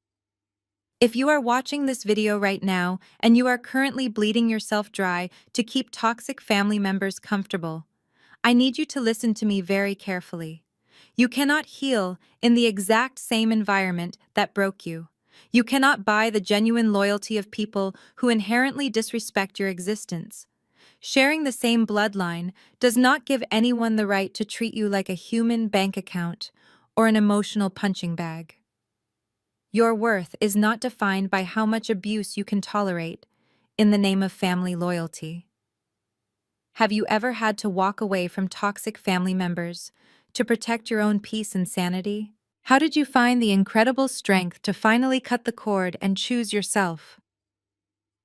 If you are watching this video right now and you are currently bleeding yourself dry to keep toxic family members comfortable, I need you to listen to me very carefully. You cannot heal in the exact same environment that broke you. You cannot buy the genuine loyalty of people who inherently disrespect your existence. Sharing the same bloodline does not give anyone the right to treat you like a human bank account or an emotional punching bag. Your worth is not defined by how much abuse you can tolerate in the name of family loyalty. Have you ever had to walk away from toxic family members to protect your own peace and sanity? How did you find the incredible strength to finally cut the cord and choose yourself?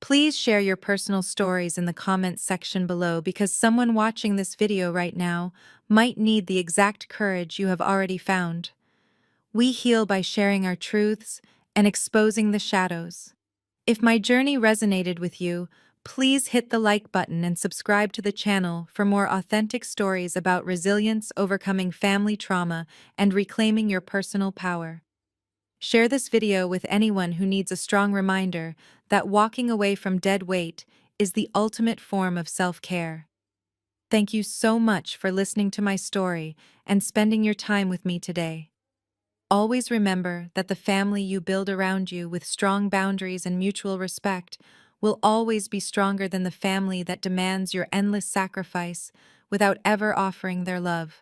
Please share your personal stories in the comments section below because someone watching this video right now might need the exact courage you have already found. We heal by sharing our truths and exposing the shadows. If my journey resonated with you, please hit the like button and subscribe to the channel for more authentic stories about resilience, overcoming family trauma, and reclaiming your personal power. Share this video with anyone who needs a strong reminder that walking away from dead weight is the ultimate form of self-care. Thank you so much for listening to my story and spending your time with me today. Always remember that the family you build around you with strong boundaries and mutual respect will always be stronger than the family that demands your endless sacrifice without ever offering their love.